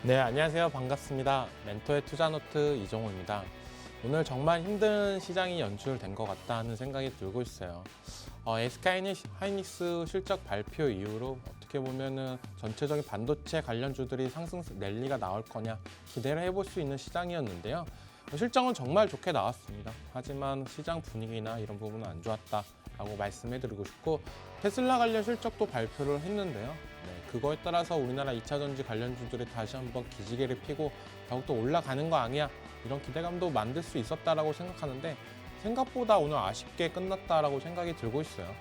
네, 안녕하세요. 반갑습니다. 멘토의 투자노트 이종호입니다. 오늘 정말 힘든 시장이 연출된 것 같다 하는 생각이 들고 있어요. SK하이닉스 실적 발표 이후로 어떻게 보면은 전체적인 반도체 관련주들이 상승 랠리가 나올 거냐 기대를 해볼 수 있는 시장이었는데요. 실적은 정말 좋게 나왔습니다. 하지만 시장 분위기나 이런 부분은 안 좋았다라고 말씀해드리고 싶고, 테슬라 관련 실적도 발표를 했는데요. 그거에 따라서 우리나라 2차전지 관련주들이 다시 한번 기지개를 펴고 더욱더 올라가는 거 아니야, 이런 기대감도 만들 수 있었다라고 생각하는데, 생각보다 오늘 아쉽게 끝났다라고 생각이 들고 있어요.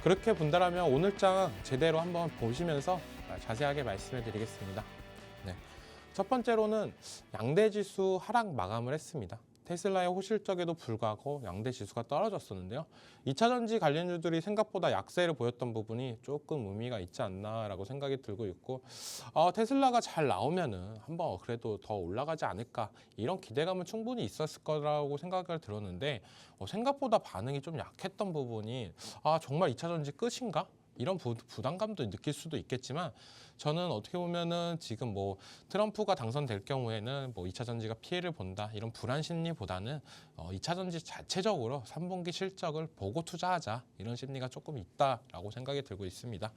그렇게 본다라면 오늘장 제대로 한번 보시면서 자세하게 말씀해 드리겠습니다. 첫 번째로는 양대 지수 하락 마감을 했습니다. 테슬라의 호실적에도 불구하고 양대 지수가 떨어졌었는데요. 2차전지 관련주들이 생각보다 약세를 보였던 부분이 조금 의미가 있지 않나라고 생각이 들고 있고, 테슬라가 잘 나오면은 한번 그래도 더 올라가지 않을까, 이런 기대감은 충분히 있었을 거라고 생각을 들었는데, 생각보다 반응이 좀 약했던 부분이, 정말 2차전지 끝인가? 이런 부담감도 느낄 수도 있겠지만, 저는 어떻게 보면은 지금 뭐 트럼프가 당선될 경우에는 뭐 2차 전지가 피해를 본다, 이런 불안 심리보다는 2차 전지 자체적으로 3분기 실적을 보고 투자하자, 이런 심리가 조금 있다라고 생각이 들고 있습니다.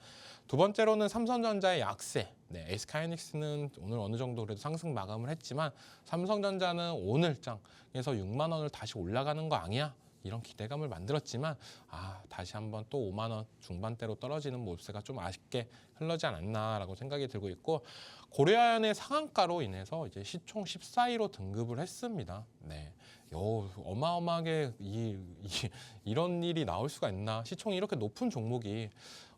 두 번째로는 삼성전자의 약세. SK하이닉스는 오늘 어느 정도 그래도 상승 마감을 했지만, 삼성전자는 오늘장에서 6만 원을 다시 올라가는 거 아니야? 이런 기대감을 만들었지만, 다시 한번 또 5만 원 중반대로 떨어지는 모습세가 좀 아쉽게 흘러지 않았나라고 생각이 들고 있고, 고려아연의 상한가로 인해서 이제 시총 14위로 등급을 했습니다. 어마어마하게 이런 일이 나올 수가 있나? 시총이 이렇게 높은 종목이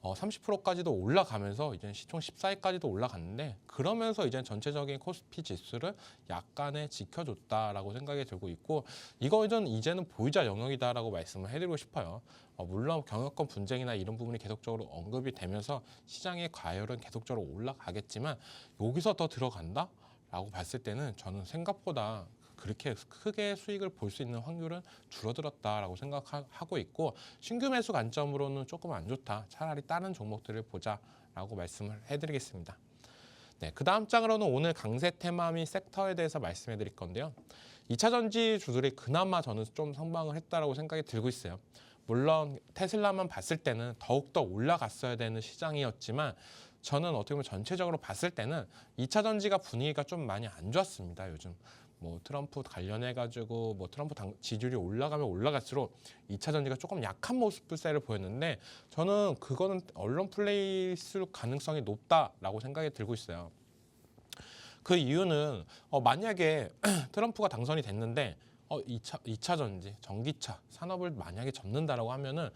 30%까지도 올라가면서 이제 시총 14위까지도 올라갔는데, 그러면서 이제 전체적인 코스피 지수를 약간의 지켜줬다라고 생각이 들고 있고, 이제는 보유자 영역이다라고 말씀을 해드리고 싶어요. 물론 경영권 분쟁이나 이런 부분이 계속적으로 언급이 되면서 시장의 과열은 계속적으로 올라가겠지만, 여기서 더 들어간다? 라고 봤을 때는 저는 생각보다 그렇게 크게 수익을 볼 수 있는 확률은 줄어들었다라고 생각하고 있고, 신규 매수 관점으로는 조금 안 좋다, 차라리 다른 종목들을 보자라고 말씀을 해드리겠습니다. 그 다음 장으로는 오늘 강세 테마 및 섹터에 대해서 말씀해 드릴 건데요. 2차 전지 주들이 그나마 저는 좀 선방을 했다라고 생각이 들고 있어요. 물론 테슬라만 봤을 때는 더욱더 올라갔어야 되는 시장이었지만, 저는 어떻게 보면 전체적으로 봤을 때는 2차 전지가 분위기가 좀 많이 안 좋았습니다. 요즘 뭐 트럼프 관련해가지고 뭐 트럼프 지지율이 올라가면 올라갈수록 2차 전지가 조금 약한 모습세를 보였는데, 저는 그거는 언론 플레이일 가능성이 높다라고 생각이 들고 있어요. 그 이유는 만약에 트럼프가 당선이 됐는데 2차 전지, 전기차 산업을 만약에 접는다라고 하면은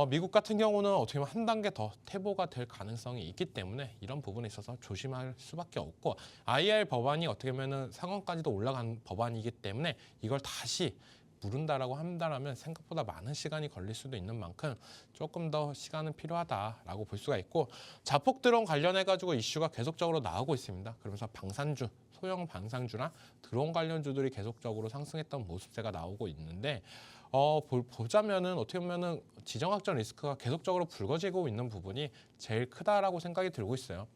미국 같은 경우는 어떻게 보면 한 단계 더 퇴보가 될 가능성이 있기 때문에 이런 부분에 있어서 조심할 수밖에 없고, IR 법안이 어떻게 보면은 상원까지도 올라간 법안이기 때문에 이걸 다시 무른다라고 한다면 생각보다 많은 시간이 걸릴 수도 있는 만큼 조금 더 시간은 필요하다라고 볼 수가 있고, 자폭 드론 관련해 가지고 이슈가 계속적으로 나오고 있습니다. 그러면서 방산주, 소형 방산주나 드론 관련주들이 계속적으로 상승했던 모습세가 나오고 있는데, 보자면은 어떻게 보면은 지정학적 리스크가 계속적으로 불거지고 있는 부분이 제일 크다라고 생각이 들고 있어요.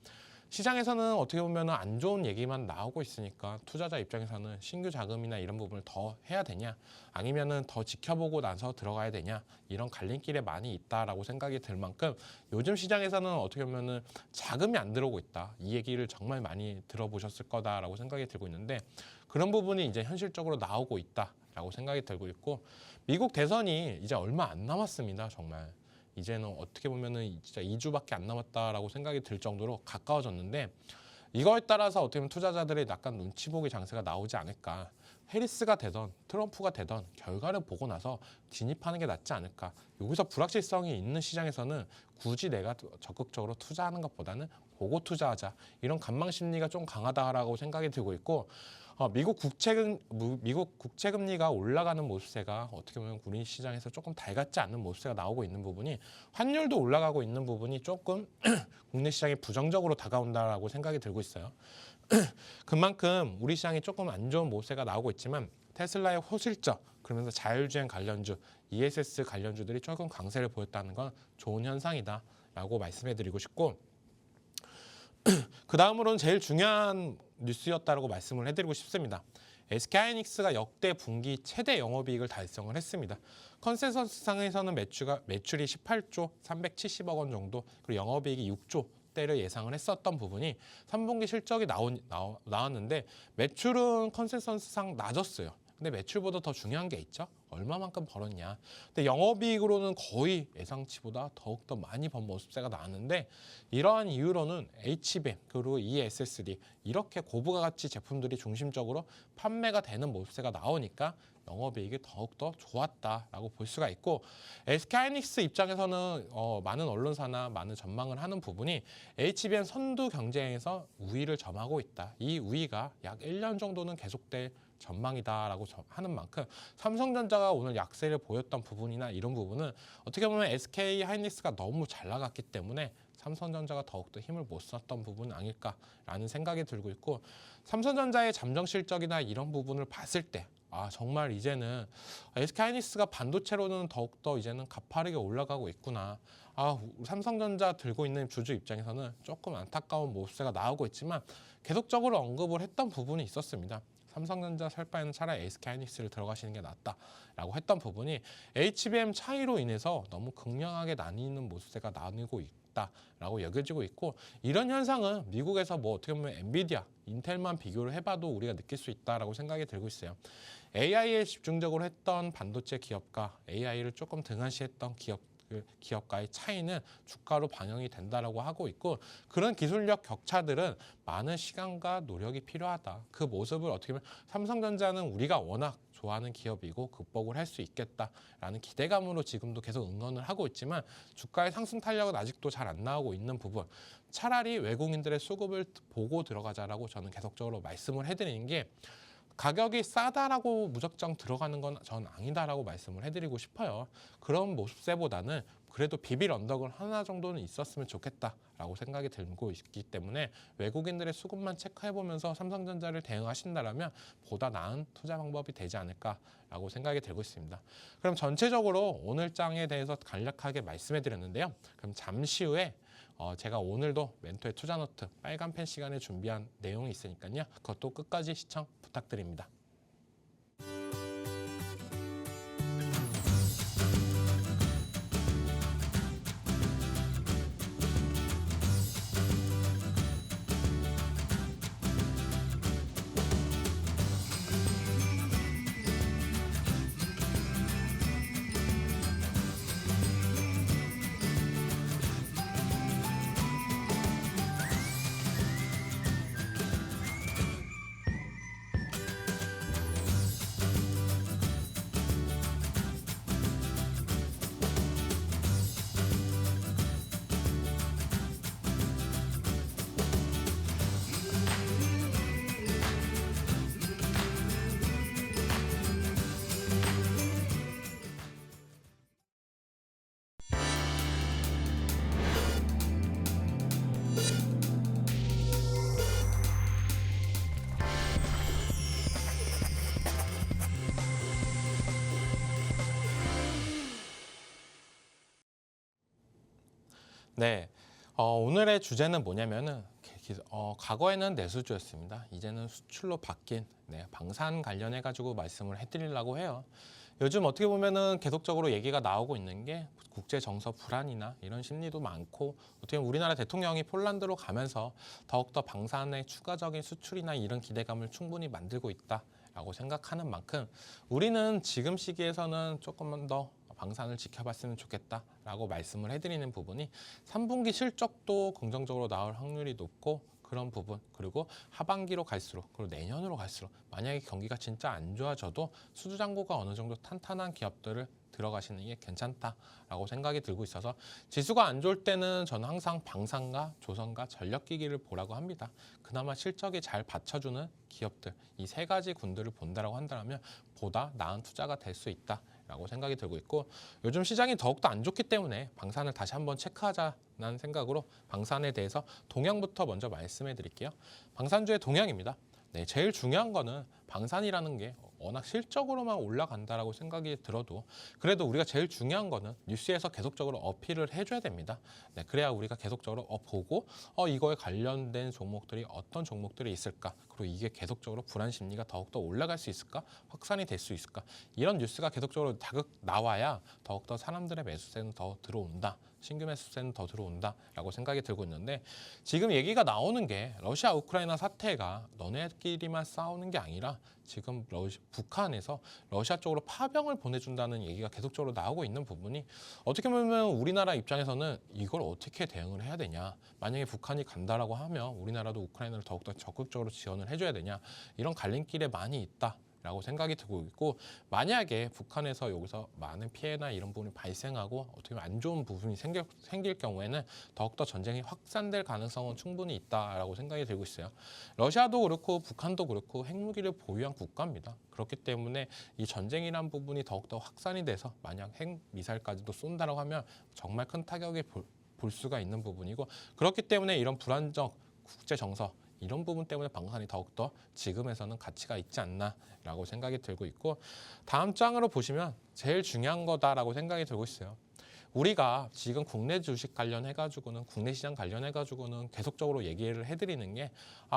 시장에서는 어떻게 보면 안 좋은 얘기만 나오고 있으니까 투자자 입장에서는 신규 자금이나 이런 부분을 더 해야 되냐, 아니면은 더 지켜보고 나서 들어가야 되냐, 이런 갈림길에 많이 있다라고 생각이 들 만큼 요즘 시장에서는 어떻게 보면은 자금이 안 들어오고 있다, 이 얘기를 정말 많이 들어보셨을 거다라고 생각이 들고 있는데, 그런 부분이 이제 현실적으로 나오고 있다라고 생각이 들고 있고, 미국 대선이 이제 얼마 안 남았습니다. 정말 이제는 어떻게 보면은 진짜 2주밖에 안 남았다라고 생각이 들 정도로 가까워졌는데, 이거에 따라서 어떻게 보면 투자자들의 약간 눈치 보기 장세가 나오지 않을까. 해리스가 되던 트럼프가 되던 결과를 보고 나서 진입하는 게 낫지 않을까. 여기서 불확실성이 있는 시장에서는 굳이 내가 적극적으로 투자하는 것보다는 보고 투자하자, 이런 관망 심리가 좀 강하다라고 생각이 들고 있고, 미국 국채금리가 올라가는 모습세가 어떻게 보면 우리 시장에서 조금 달갑지 않는 모습세가 나오고 있는 부분이, 환율도 올라가고 있는 부분이 조금 국내 시장에 부정적으로 다가온다라고 생각이 들고 있어요. 그만큼 우리 시장이 조금 안 좋은 모습세가 나오고 있지만, 테슬라의 호실적, 그러면서 자율주행 관련주, ESS 관련주들이 조금 강세를 보였다는 건 좋은 현상이다라고 말씀해드리고 싶고, 그 다음으로는 제일 중요한 뉴스였다고 말씀을 해드리고 싶습니다. SK하이닉스가 역대 분기 최대 영업이익을 달성을 했습니다. 컨센서스상에서는 매출이 18조 370억 원 정도, 그리고 영업이익이 6조 대를 예상을 했었던 부분이 3분기 실적이 나왔는데 매출은 컨센서스상 낮았어요. 근데 매출보다 더 중요한 게 있죠. 얼마만큼 벌었냐. 근데 영업이익으로는 거의 예상치보다 더욱더 많이 번 모습세가 나왔는데 이러한 이유로는 HBM 그리고 ESSD 이렇게 고부가가치 제품들이 중심적으로 판매가 되는 모습세가 나오니까 영업이익이 더욱더 좋았다라고 볼 수가 있고 SK하이닉스 입장에서는 많은 언론사나 많은 전망을 하는 부분이 HBM 선두 경쟁에서 우위를 점하고 있다. 이 우위가 약 1년 정도는 계속될 전망이다라고 하는 만큼 삼성전자가 오늘 약세를 보였던 부분이나 이런 부분은 어떻게 보면 SK하이닉스가 너무 잘 나갔기 때문에 삼성전자가 더욱더 힘을 못 썼던 부분은 아닐까라는 생각이 들고 있고 삼성전자의 잠정 실적이나 이런 부분을 봤을 때 정말 이제는 SK하이닉스가 반도체로는 더욱더 이제는 가파르게 올라가고 있구나. 삼성전자 들고 있는 주주 입장에서는 조금 안타까운 모습세가 나오고 있지만 계속적으로 언급을 했던 부분이 있었습니다. 삼성전자 살 바에는 차라리 SK하이닉스를 들어가시는 게 낫다라고 했던 부분이 HBM 차이로 인해서 너무 극명하게 나뉘는 모습세가 나뉘고 있다라고 여겨지고 있고 이런 현상은 미국에서 어떻게 보면 엔비디아, 인텔만 비교를 해봐도 우리가 느낄 수 있다라고 생각이 들고 있어요. AI에 집중적으로 했던 반도체 기업과 AI를 조금 등한시했던 기업가의 차이는 주가로 반영이 된다라고 하고 있고 그런 기술력 격차들은 많은 시간과 노력이 필요하다. 그 모습을 어떻게 보면 삼성전자는 우리가 워낙 좋아하는 기업이고 극복을 할 수 있겠다라는 기대감으로 지금도 계속 응원을 하고 있지만 주가의 상승 탄력은 아직도 잘 안 나오고 있는 부분 차라리 외국인들의 수급을 보고 들어가자라고 저는 계속적으로 말씀을 해드리는 게 가격이 싸다라고 무작정 들어가는 건 전 아니다라고 말씀을 해드리고 싶어요. 그런 모습세보다는 그래도 비빌 언덕을 하나 정도는 있었으면 좋겠다라고 생각이 들고 있기 때문에 외국인들의 수급만 체크해보면서 삼성전자를 대응하신다면 보다 나은 투자 방법이 되지 않을까라고 생각이 들고 있습니다. 그럼 전체적으로 오늘 장에 대해서 간략하게 말씀해드렸는데요. 그럼 잠시 후에 제가 오늘도 멘토의 투자노트 빨간 펜 시간에 준비한 내용이 있으니까요. 그것도 끝까지 시청 부탁드립니다. 네, 오늘의 주제는 뭐냐면은 과거에는 내수주였습니다. 이제는 수출로 바뀐 방산 관련해 가지고 말씀을 해드리려고 해요. 요즘 어떻게 보면은 계속적으로 얘기가 나오고 있는 게 국제 정서 불안이나 이런 심리도 많고 어떻게 보면 우리나라 대통령이 폴란드로 가면서 더욱더 방산의 추가적인 수출이나 이런 기대감을 충분히 만들고 있다라고 생각하는 만큼 우리는 지금 시기에서는 조금만 더 방산을 지켜봤으면 좋겠다라고 말씀을 해드리는 부분이 3분기 실적도 긍정적으로 나올 확률이 높고 그런 부분 그리고 하반기로 갈수록 그리고 내년으로 갈수록 만약에 경기가 진짜 안 좋아져도 수주잔고가 어느 정도 탄탄한 기업들을 들어가시는 게 괜찮다라고 생각이 들고 있어서 지수가 안 좋을 때는 저는 항상 방산과 조선과 전력기기를 보라고 합니다. 그나마 실적이 잘 받쳐주는 기업들 이 세 가지 군들을 본다라고 한다면 보다 나은 투자가 될 수 있다라고 생각이 들고 있고 요즘 시장이 더욱더 안 좋기 때문에 방산을 다시 한번 체크하자는 생각으로 방산에 대해서 동향부터 먼저 말씀해 드릴게요. 방산주의 동향입니다. 제일 중요한 거는 방산이라는 게 워낙 실적으로만 올라간다라고 생각이 들어도 그래도 우리가 제일 중요한 거는 뉴스에서 계속적으로 어필을 해줘야 됩니다. 네, 그래야 우리가 계속적으로 보고 이거에 관련된 종목들이 어떤 종목들이 있을까, 그리고 이게 계속적으로 불안 심리가 더욱더 올라갈 수 있을까, 확산이 될 수 있을까, 이런 뉴스가 계속적으로 자극 나와야 더욱더 사람들의 매수세는 더 들어온다, 신규 매수세는 더 들어온다라고 생각이 들고 있는데, 지금 얘기가 나오는 게 러시아 우크라이나 사태가 너네끼리만 싸우는 게 아니라 지금 북한에서 러시아 쪽으로 파병을 보내준다는 얘기가 계속적으로 나오고 있는 부분이, 어떻게 보면 우리나라 입장에서는 이걸 어떻게 대응을 해야 되냐, 만약에 북한이 간다라고 하면 우리나라도 우크라이나를 더욱더 적극적으로 지원을 해줘야 되냐, 이런 갈림길에 많이 있다 라고 생각이 들고 있고, 만약에 북한에서 여기서 많은 피해나 이런 부분이 발생하고 어떻게 보면 안 좋은 부분이 생길 경우에는 더욱더 전쟁이 확산될 가능성은 충분히 있다라고 생각이 들고 있어요. 러시아도 그렇고 북한도 그렇고 핵무기를 보유한 국가입니다. 그렇기 때문에 이 전쟁이란 부분이 더욱더 확산이 돼서 만약 핵미사일까지도 쏜다라고 하면 정말 큰 타격이 볼 수가 있는 부분이고, 그렇기 때문에 이런 불안정 국제 정서, 이런 부분 때문에 방산이 더욱더 지금에서는 가치가 있지 않나라고 생각이 들고 있고, 다음 장으로 보시면 제일 중요한 거다라고 생각이 들고 있어요. 우리가 지금 국내 주식 관련해가지고는, 국내 시장 관련해가지고는 계속적으로 얘기를 해드리는 게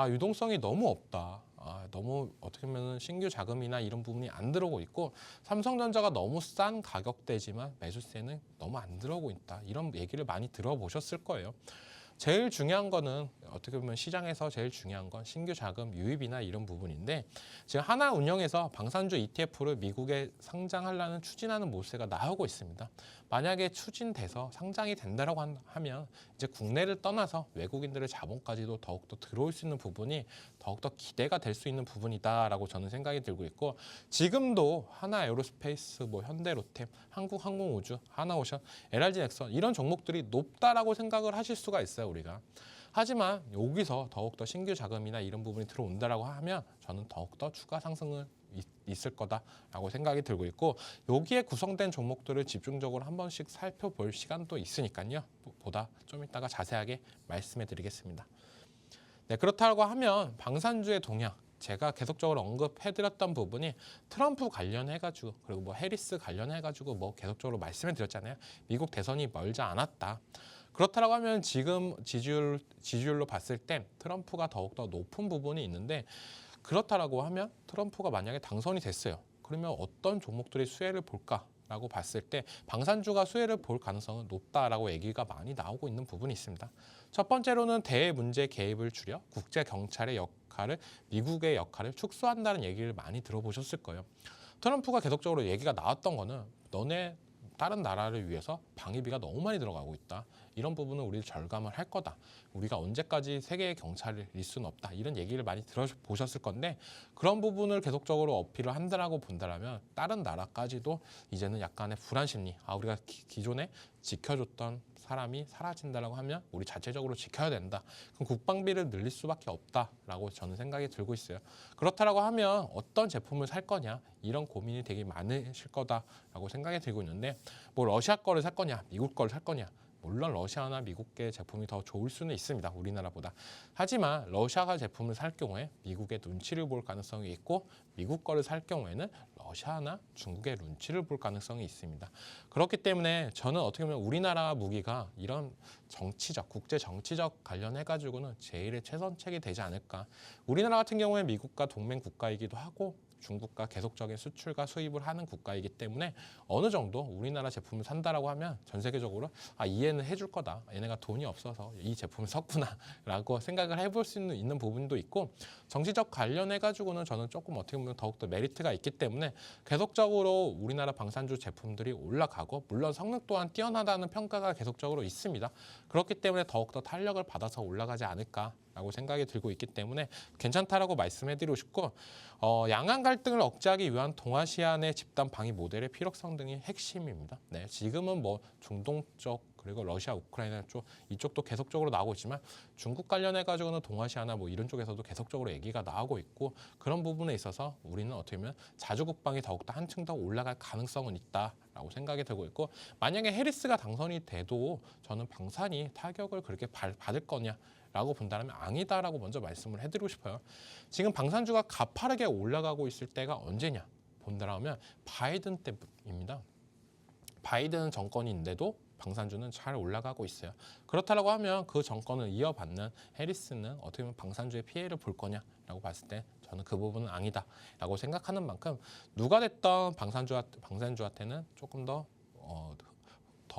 유동성이 너무 없다. 너무 어떻게 보면 신규 자금이나 이런 부분이 안 들어오고 있고, 삼성전자가 너무 싼 가격대지만 매수세는 너무 안 들어오고 있다. 이런 얘기를 많이 들어보셨을 거예요. 제일 중요한 거는 어떻게 보면 시장에서 제일 중요한 건 신규 자금 유입이나 이런 부분인데, 지금 하나은행에서 방산주 ETF를 미국에 상장하려는 추진하는 모세가 나오고 있습니다. 만약에 추진돼서 상장이 된다라고 하면 이제 국내를 떠나서 외국인들의 자본까지도 더욱더 들어올 수 있는 부분이 더욱더 기대가 될 수 있는 부분이다라고 저는 생각이 들고 있고, 지금도 하나에어로스페이스, 현대로템, 한국항공우주, 하나오션, LRG넥선 이런 종목들이 높다라고 생각을 하실 수가 있어요, 우리가. 하지만 여기서 더욱더 신규 자금이나 이런 부분이 들어온다라고 하면 저는 더욱더 추가 상승을 있을 거다라고 생각이 들고 있고, 여기에 구성된 종목들을 집중적으로 한 번씩 살펴볼 시간도 있으니까요. 보다 좀 이따가 자세하게 말씀해 드리겠습니다. 네, 그렇다고 하면 방산주의 동향, 제가 계속적으로 언급해드렸던 부분이 트럼프 관련해가지고, 그리고 해리스 관련해가지고 계속적으로 말씀을 드렸잖아요. 미국 대선이 멀지 않았다. 그렇다고 하면 지금 지지율로 봤을 때 트럼프가 더욱더 높은 부분이 있는데, 그렇다라고 하면 트럼프가 만약에 당선이 됐어요. 그러면 어떤 종목들이 수혜를 볼까라고 봤을 때 방산주가 수혜를 볼 가능성은 높다라고 얘기가 많이 나오고 있는 부분이 있습니다. 첫 번째로는 대문제 개입을 줄여 국제 경찰의 역할을, 미국의 역할을 축소한다는 얘기를 많이 들어보셨을 거예요. 트럼프가 계속적으로 얘기가 나왔던 거는 너네 다른 나라를 위해서 방위비가 너무 많이 들어가고 있다. 이런 부분은 우리 절감을 할 거다. 우리가 언제까지 세계의 경찰일 수는 없다. 이런 얘기를 많이 들어보셨을 건데, 그런 부분을 계속적으로 어필을 한다라고 본다라면 다른 나라까지도 이제는 약간의 불안 심리, 우리가 기존에 지켜줬던 사람이 사라진다라고 하면 우리 자체적으로 지켜야 된다. 그럼 국방비를 늘릴 수밖에 없다라고 저는 생각이 들고 있어요. 그렇다라고 하면 어떤 제품을 살 거냐, 이런 고민이 되게 많으실 거다라고 생각이 들고 있는데, 러시아 거를 살 거냐, 미국 거를 살 거냐. 물론 러시아나 미국계 제품이 더 좋을 수는 있습니다, 우리나라보다. 하지만 러시아가 제품을 살 경우에 미국의 눈치를 볼 가능성이 있고, 미국 거를 살 경우에는 러시아나 중국의 눈치를 볼 가능성이 있습니다. 그렇기 때문에 저는 어떻게 보면 우리나라 무기가 이런 정치적, 국제 정치적 관련해가지고는 제일의 최선책이 되지 않을까. 우리나라 같은 경우에 미국과 동맹 국가이기도 하고, 중국과 계속적인 수출과 수입을 하는 국가이기 때문에 어느 정도 우리나라 제품을 산다라고 하면 전 세계적으로 이해는 해줄 거다. 얘네가 돈이 없어서 이 제품을 샀구나라고 생각을 해볼 수 있는 부분도 있고, 정치적 관련해가지고는 저는 조금 어떻게 보면 더욱더 메리트가 있기 때문에 계속적으로 우리나라 방산주 제품들이 올라가고, 물론 성능 또한 뛰어나다는 평가가 계속적으로 있습니다. 그렇기 때문에 더욱더 탄력을 받아서 올라가지 않을까라고 생각이 들고 있기 때문에 괜찮다라고 말씀해드리고 싶고, 양안 갈등을 억제하기 위한 동아시아내 집단 방위 모델의 필요성 등이 핵심입니다. 네, 지금은 중동 쪽, 그리고 러시아, 우크라이나 쪽, 이쪽도 계속적으로 나오고 있지만 중국 관련해가지고는 동아시아나 이런 쪽에서도 계속적으로 얘기가 나오고 있고, 그런 부분에 있어서 우리는 어떻게 보면 자주 국방이 더욱더 한층 더 올라갈 가능성은 있다라고 라고 생각이 들고 있고, 만약에 해리스가 당선이 돼도 저는 방산이 타격을 그렇게 받을 거냐라고 본다면 아니다라고 먼저 말씀을 해드리고 싶어요. 지금 방산주가 가파르게 올라가고 있을 때가 언제냐 본다면 바이든 때입니다. 바이든 정권인데도 방산주는 잘 올라가고 있어요. 그렇다고 하면 그 정권을 이어받는 해리스는 어떻게 보면 방산주의 피해를 볼 거냐라고 봤을 때 저는 그 부분은 아니다라고 생각하는 만큼 누가 됐던 방산주한테는 조금 더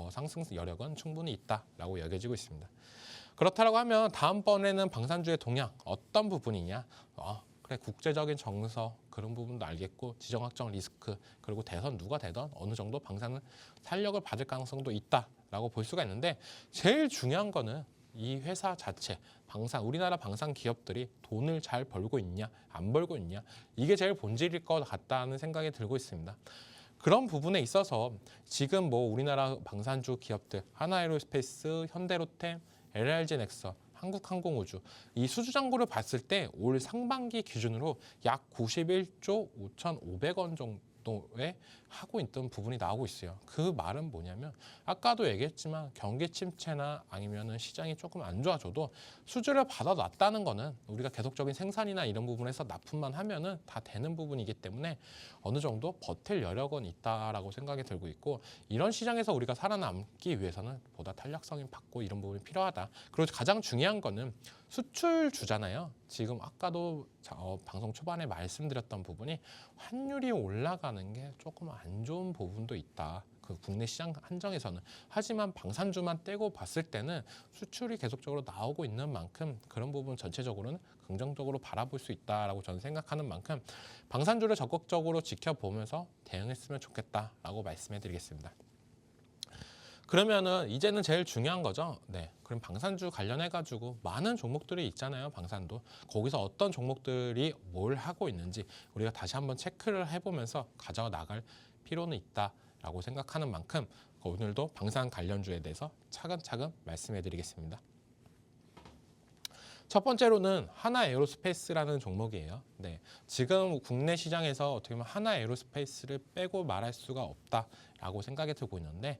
상승 여력은 충분히 있다라고 여겨지고 있습니다. 그렇다고 하면 다음번에는 방산주의 동향 어떤 부분이냐? 그래, 국제적인 정서 그런 부분도 알겠고, 지정학적 리스크, 그리고 대선 누가 되던 어느 정도 방산은 탄력을 받을 가능성도 있다라고 볼 수가 있는데, 제일 중요한 거는 이 회사 자체, 우리나라 방산 기업들이 돈을 잘 벌고 있냐 안 벌고 있냐, 이게 제일 본질일 것 같다는 생각이 들고 있습니다. 그런 부분에 있어서 지금 뭐 우리나라 방산주 기업들 하나에로스페이스, 현대로템, LRG넥서, 한국항공우주 이 수주잔고를 봤을 때 올 상반기 기준으로 약 91조 5,500원 정도에 하고 있던 부분이 나오고 있어요. 그 말은 뭐냐면 아까도 얘기했지만 경기 침체나 아니면은 시장이 조금 안 좋아져도 수주를 받아놨다는 거는 우리가 계속적인 생산이나 이런 부분에서 납품만 하면은 다 되는 부분이기 때문에 어느 정도 버틸 여력은 있다라고 생각이 들고 있고, 이런 시장에서 우리가 살아남기 위해서는 보다 탄력성이 받고 이런 부분이 필요하다. 그리고 가장 중요한 거는 수출주잖아요. 지금 아까도 방송 초반에 말씀드렸던 부분이 환율이 올라가는 게 조금 안 좋은 부분도 있다. 그 국내 시장 한정에서는. 하지만 방산주만 떼고 봤을 때는 수출이 계속적으로 나오고 있는 만큼 그런 부분 전체적으로는 긍정적으로 바라볼 수 있다라고 저는 생각하는 만큼 방산주를 적극적으로 지켜보면서 대응했으면 좋겠다라고 말씀해드리겠습니다. 그러면은 이제는 제일 중요한 거죠. 네, 그럼 방산주 관련해가지고 많은 종목들이 있잖아요. 방산도. 거기서 어떤 종목들이 뭘 하고 있는지 우리가 다시 한번 체크를 해보면서 가져 나갈 필요는 있다라고 생각하는 만큼 오늘도 방산 관련주에 대해서 차근차근 말씀해드리겠습니다. 첫 번째로는 하나에로스페이스라는 종목이에요. 네, 지금 국내 시장에서 어떻게 보면 하나에로스페이스를 빼고 말할 수가 없다라고 생각이 들고 있는데,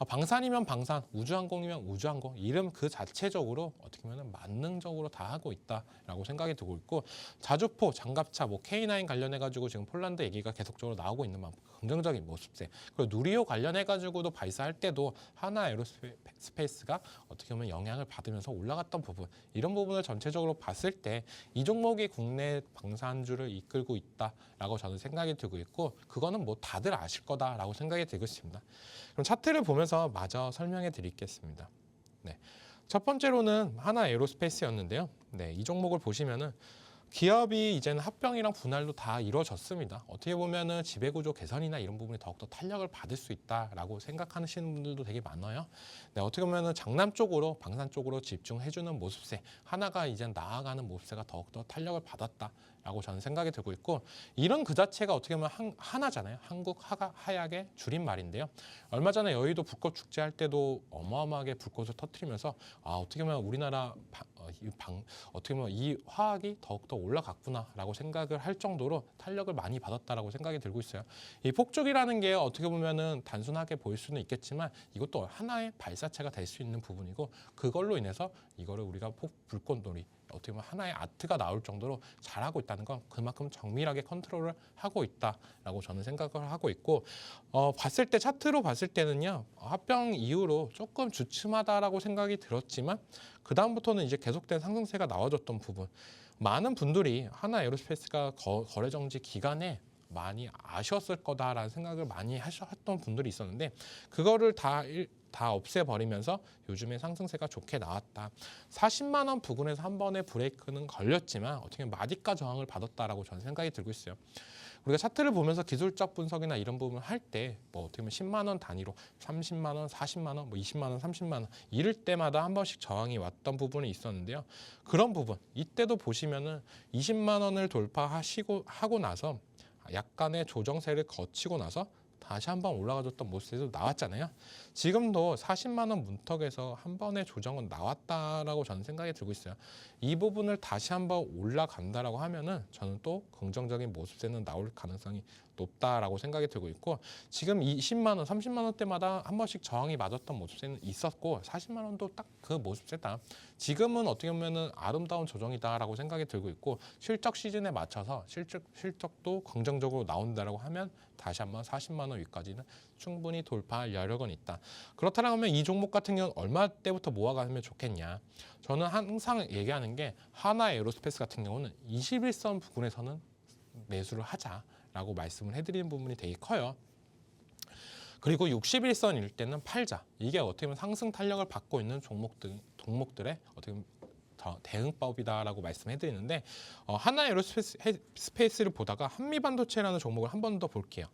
방산이면 방산, 우주항공이면 우주항공, 이름 그 자체적으로 어떻게 보면 만능적으로 다 하고 있다라고 생각이 들고 있고, 자주포, 장갑차, 뭐 K9 관련해가지고 지금 폴란드 얘기가 계속적으로 나오고 있는 만큼 긍정적인 모습세. 그리고 누리호 관련해가지고도 발사할 때도 하나에로스페이스가 어떻게 보면 영향을 받으면서 올라갔던 부분, 이런 부분을 전체적으로 봤을 때 이 종목이 국내 방산주를 이끌고 있다라고 저는 생각이 들고 있고, 그거는 뭐 다들 아실 거다라고 생각이 들고 있습니다. 그럼 차트를 보면서 마저 설명해 드리겠습니다. 네, 첫 번째로는 하나에로스페이스였는데요. 네, 이 종목을 보시면은 기업이 이제는 합병이랑 분할도 다 이루어졌습니다. 어떻게 보면은 지배구조 개선이나 이런 부분이 더욱더 탄력을 받을 수 있다라고 생각하시는 분들도 되게 많아요. 네, 어떻게 보면은 장남 쪽으로, 방산 쪽으로 집중해주는 모습세, 하나가 이제 나아가는 모습세가 더욱더 탄력을 받았다라고 저는 생각이 들고 있고, 이런 그 자체가 어떻게 보면 하나잖아요. 한국 하약의 줄임말인데요. 얼마 전에 여의도 불꽃 축제할 때도 어마어마하게 불꽃을 터뜨리면서 어떻게 보면 우리나라 어떻게 보면 이 화학이 더욱더 올라갔구나라고 생각을 할 정도로 탄력을 많이 받았다라고 생각이 들고 있어요. 이 폭죽이라는 게 어떻게 보면은 단순하게 보일 수는 있겠지만 이것도 하나의 발사체가 될 수 있는 부분이고, 그걸로 인해서 이거를 우리가 불꽃놀이, 어떻게 보면 하나의 아트가 나올 정도로 잘하고 있다는 건 그만큼 정밀하게 컨트롤을 하고 있다라고 저는 생각을 하고 있고, 봤을 때 차트로 봤을 때는요, 합병 이후로 조금 주춤하다라고 생각이 들었지만 그 다음부터는 이제 계속된 상승세가 나와줬던 부분, 많은 분들이 하나에로스페이스가 거래 정지 기간에 많이 아쉬웠을 거다라는 생각을 많이 하셨던 분들이 있었는데, 그거를 다 없애버리면서 요즘에 상승세가 좋게 나왔다. 40만 원 부근에서 한 번의 브레이크는 걸렸지만 어떻게 보면 마디가 저항을 받았다라고 저는 생각이 들고 있어요. 우리가 차트를 보면서 기술적 분석이나 이런 부분을 할 때 뭐 어떻게 보면 10만 원 단위로 30만 원, 40만 원, 뭐 20만 원, 30만 원 이럴 때마다 한 번씩 저항이 왔던 부분이 있었는데요. 그런 부분 이때도 보시면은 20만 원을 하고 나서 약간의 조정세를 거치고 나서 다시 한번 올라가줬던 모습도 나왔잖아요. 지금도 40만 원 문턱에서 한 번의 조정은 나왔다라고 저는 생각이 들고 있어요. 이 부분을 다시 한번 올라간다라고 하면은 저는 또 긍정적인 모습세는 나올 가능성이 높다라고 생각이 들고 있고 지금 20만 원, 30만 원대마다 한 번씩 저항이 맞았던 모습세는 있었고 40만 원도 딱 그 모습세다. 지금은 어떻게 보면은 아름다운 조정이다라고 생각이 들고 있고 실적 시즌에 맞춰서 실적도 긍정적으로 나온다라고 하면 다시 한번 40만 원 위까지는 충분히 돌파할 여력은 있다. 그렇다면 하면 이 종목 같은 경우는 얼마 때부터 모아가면 좋겠냐? 저는 항상 얘기하는 게 하나 에어로스페이스 같은 경우는 21선 부근에서는 매수를 하자라고 말씀을 해드리는 부분이 되게 커요. 그리고 61선일 때는 팔자. 이게 어떻게 보면 상승 탄력을 받고 있는 종목들의 어떻게 보면 대응법이다라고 말씀해드리는데 하나 에어로스페이스를 보다가 한미반도체라는 종목을 한 번 더 볼게요.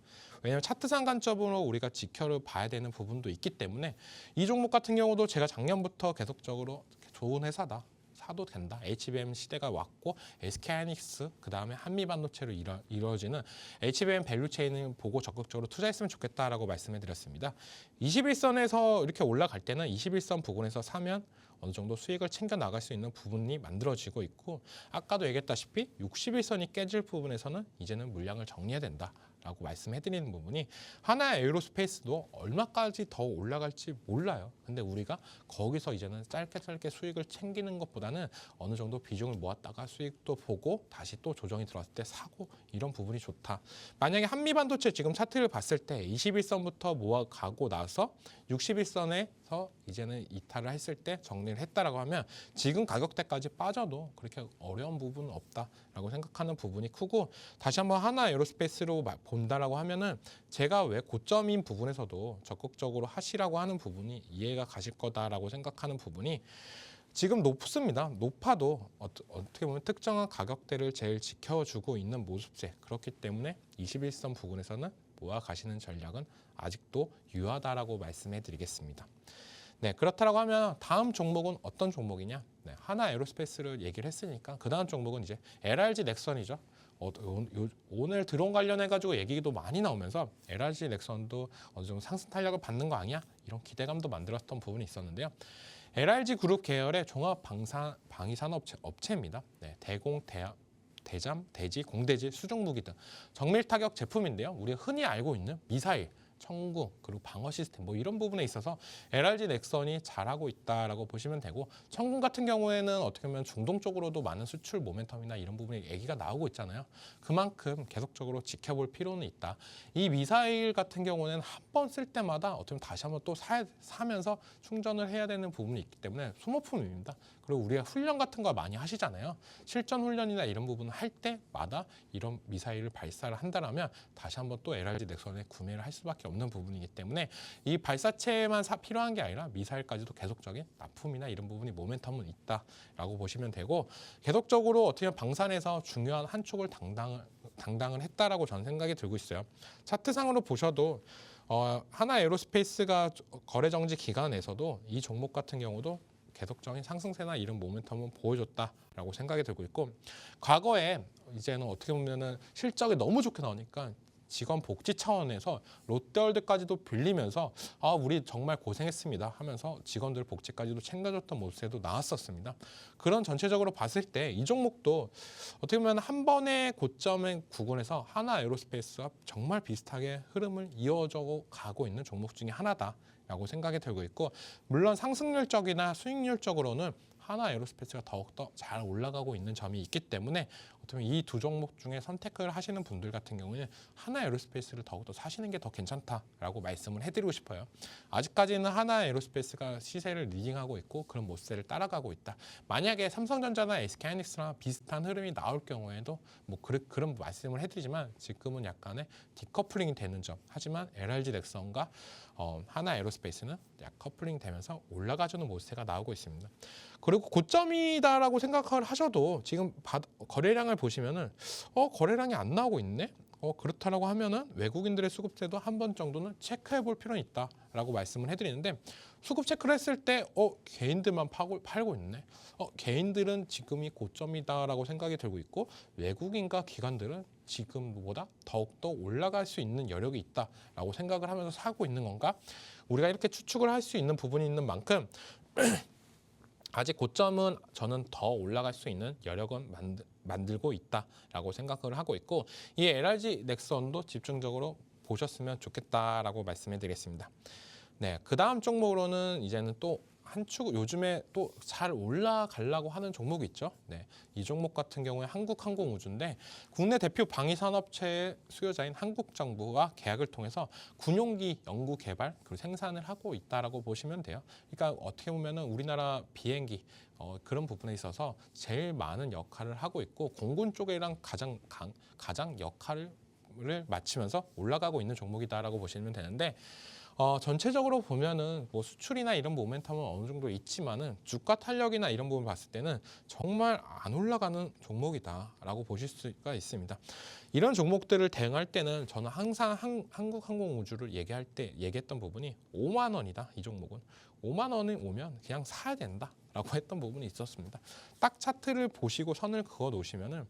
왜냐하면 차트상 관점으로 우리가 지켜봐야 되는 부분도 있기 때문에 이 종목 같은 경우도 제가 작년부터 계속적으로 좋은 회사다. 사도 된다. HBM 시대가 왔고 SK하이닉스 그다음에 한미반도체로 이루어지는 HBM 밸류체인을 보고 적극적으로 투자했으면 좋겠다라고 말씀해드렸습니다. 21선에서 이렇게 올라갈 때는 21선 부근에서 사면 어느 정도 수익을 챙겨 나갈 수 있는 부분이 만들어지고 있고 아까도 얘기했다시피 61선이 깨질 부분에서는 이제는 물량을 정리해야 된다. 라고 말씀해드리는 부분이 하나 에어로스페이스도 얼마까지 더 올라갈지 몰라요. 근데 우리가 거기서 이제는 짧게 수익을 챙기는 것보다는 어느 정도 비중을 모았다가 수익도 보고 다시 또 조정이 들어왔을 때 사고 이런 부분이 좋다. 만약에 한미반도체 지금 차트를 봤을 때 21선부터 모아가고 나서 61선에서 이제는 이탈을 했을 때 정리를 했다라고 하면 지금 가격대까지 빠져도 그렇게 어려운 부분은 없다라고 생각하는 부분이 크고 다시 한번 하나 에어로스페이스로 본다라고 하면은 제가 왜 고점인 부분에서도 적극적으로 하시라고 하는 부분이 이해가 가실 거다라고 생각하는 부분이 지금 높습니다. 높아도 어떻게 보면 특정한 가격대를 제일 지켜주고 있는 모습세. 그렇기 때문에 21선 부근에서는 모아 가시는 전략은 아직도 유효하다라고 말씀해 드리겠습니다. 네, 그렇다라고 하면 다음 종목은 어떤 종목이냐? 네, 하나 에어로스페이스를 얘기를 했으니까 그 다음 종목은 이제 LRG 넥선이죠. 오늘 드론 관련해 가지고 얘기도 많이 나오면서 LRG 넥선도 어느 정도 상승 탄력을 받는 거 아니야? 이런 기대감도 만들었던 부분이 있었는데요. LRG 그룹 계열의 종합 방위산업 업체입니다. 네, 대공, 대잠, 대지, 공대지, 수중무기 등 정밀 타격 제품인데요. 우리가 흔히 알고 있는 미사일, 청구 그리고 방어 시스템 뭐 이런 부분에 있어서 LRG 넥선이 잘하고 있다라고 보시면 되고 청군 같은 경우에는 어떻게 보면 중동 쪽으로도 많은 수출 모멘텀이나 이런 부분에 얘기가 나오고 있잖아요. 그만큼 계속적으로 지켜볼 필요는 있다. 이 미사일 같은 경우는 한 번 쓸 때마다 어떻게 보면 다시 한번 또 사면서 충전을 해야 되는 부분이 있기 때문에 소모품입니다. 그리고 우리가 훈련 같은 거 많이 하시잖아요. 실전 훈련이나 이런 부분을 할 때마다 이런 미사일을 발사를 한다면 다시 한번 또 LRG 넥선에 구매를 할 수밖에 없는 부분이기 때문에 이 발사체만 필요한 게 아니라 미사일까지도 계속적인 납품이나 이런 부분이 모멘텀은 있다라고 보시면 되고 계속적으로 어떻게 보면 방산에서 중요한 한 축을 당당을 했다라고 저는 생각이 들고 있어요. 차트상으로 보셔도 하나 에어로스페이스가 거래 정지 기간에서도 이 종목 같은 경우도 계속적인 상승세나 이런 모멘텀은 보여줬다라고 생각이 들고 있고 과거에 이제는 어떻게 보면은 실적이 너무 좋게 나오니까 직원 복지 차원에서 롯데월드까지도 빌리면서 우리 정말 고생했습니다 하면서 직원들 복지까지도 챙겨줬던 모습도 나왔었습니다. 그런 전체적으로 봤을 때 이 종목도 어떻게 보면 한 번의 고점의 구간에서 하나 에어로스페이스와 정말 비슷하게 흐름을 이어져 가고 있는 종목 중에 하나다라고 생각이 들고 있고 물론 상승률적이나 수익률적으로는 하나 에어로스페이스가 더욱더 잘 올라가고 있는 점이 있기 때문에 어떻게 이 두 종목 중에 선택을 하시는 분들 같은 경우는 하나 에어로스페이스를 더욱더 사시는 게 더 괜찮다라고 말씀을 해드리고 싶어요. 아직까지는 하나 에어로스페이스가 시세를 리딩하고 있고 그런 모습을 따라가고 있다. 만약에 삼성전자나 SK하이닉스랑 비슷한 흐름이 나올 경우에도 뭐 그런 말씀을 해드리지만 지금은 약간의 디커플링이 되는 점. 하지만 LRG 넥선과 하나 에어로스페이스는 약 커플링 되면서 올라가주는 모습세가 나오고 있습니다. 그리고 고점이다라고 생각을 하셔도 지금 거래량을 보시면은 거래량이 안 나오고 있네. 그렇다라고 하면은 외국인들의 수급세도 한 번 정도는 체크해 볼 필요는 있다라고 말씀을 해드리는데 수급 체크를 했을 때 개인들만 팔고 있네. 개인들은 지금이 고점이다라고 생각이 들고 있고 외국인과 기관들은 지금보다 더욱더 올라갈 수 있는 여력이 있다라고 생각을 하면서 사고 있는 건가? 우리가 이렇게 추측을 할 수 있는 부분이 있는 만큼 아직 고점은 저는 더 올라갈 수 있는 여력은 만들고 있다라고 생각을 하고 있고, 이 LRG 넥슨도 집중적으로 보셨으면 좋겠다라고 말씀해 드리겠습니다. 네, 그 다음 종목으로는 이제는 또 한 축, 요즘에 또 잘 올라가려고 하는 종목이 있죠. 네, 이 종목 같은 경우에 한국항공우주인데, 국내 대표 방위산업체의 수요자인 한국정부와 계약을 통해서 군용기 연구 개발 그리고 생산을 하고 있다라고 보시면 돼요. 그러니까 어떻게 보면은 우리나라 비행기 그런 부분에 있어서 제일 많은 역할을 하고 있고, 공군 쪽이랑 가장 역할을 마치면서 올라가고 있는 종목이다라고 보시면 되는데, 전체적으로 보면은 뭐 수출이나 이런 모멘텀은 어느 정도 있지만은 주가 탄력이나 이런 부분 봤을 때는 정말 안 올라가는 종목이다라고 보실 수가 있습니다. 이런 종목들을 대응할 때는 저는 항상 한국항공우주를 얘기했던 부분이 5만 원이다. 이 종목은 5만 원이 오면 그냥 사야 된다라고 했던 부분이 있었습니다. 딱 차트를 보시고 선을 그어 놓으시면은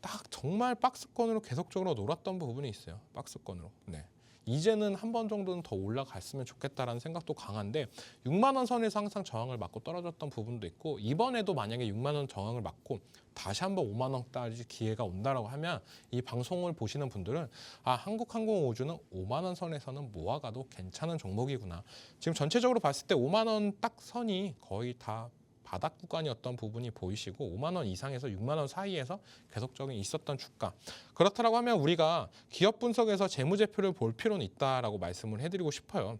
딱 정말 박스권으로 계속적으로 놀았던 부분이 있어요. 박스권으로. 네. 이제는 한 번 정도는 더 올라갔으면 좋겠다라는 생각도 강한데, 6만 원 선에서 항상 저항을 맞고 떨어졌던 부분도 있고, 이번에도 만약에 6만 원 저항을 맞고 다시 한번 5만 원까지 기회가 온다라고 하면, 이 방송을 보시는 분들은 한국항공우주는 5만 원 선에서는 모아가도 괜찮은 종목이구나. 지금 전체적으로 봤을 때 5만 원 딱 선이 거의 다 바닥 구간이었던 부분이 보이시고, 5만 원 이상에서 6만 원 사이에서 계속적인 있었던 주가. 그렇다고 하면 우리가 기업 분석에서 재무제표를 볼 필요는 있다라고 말씀을 해드리고 싶어요.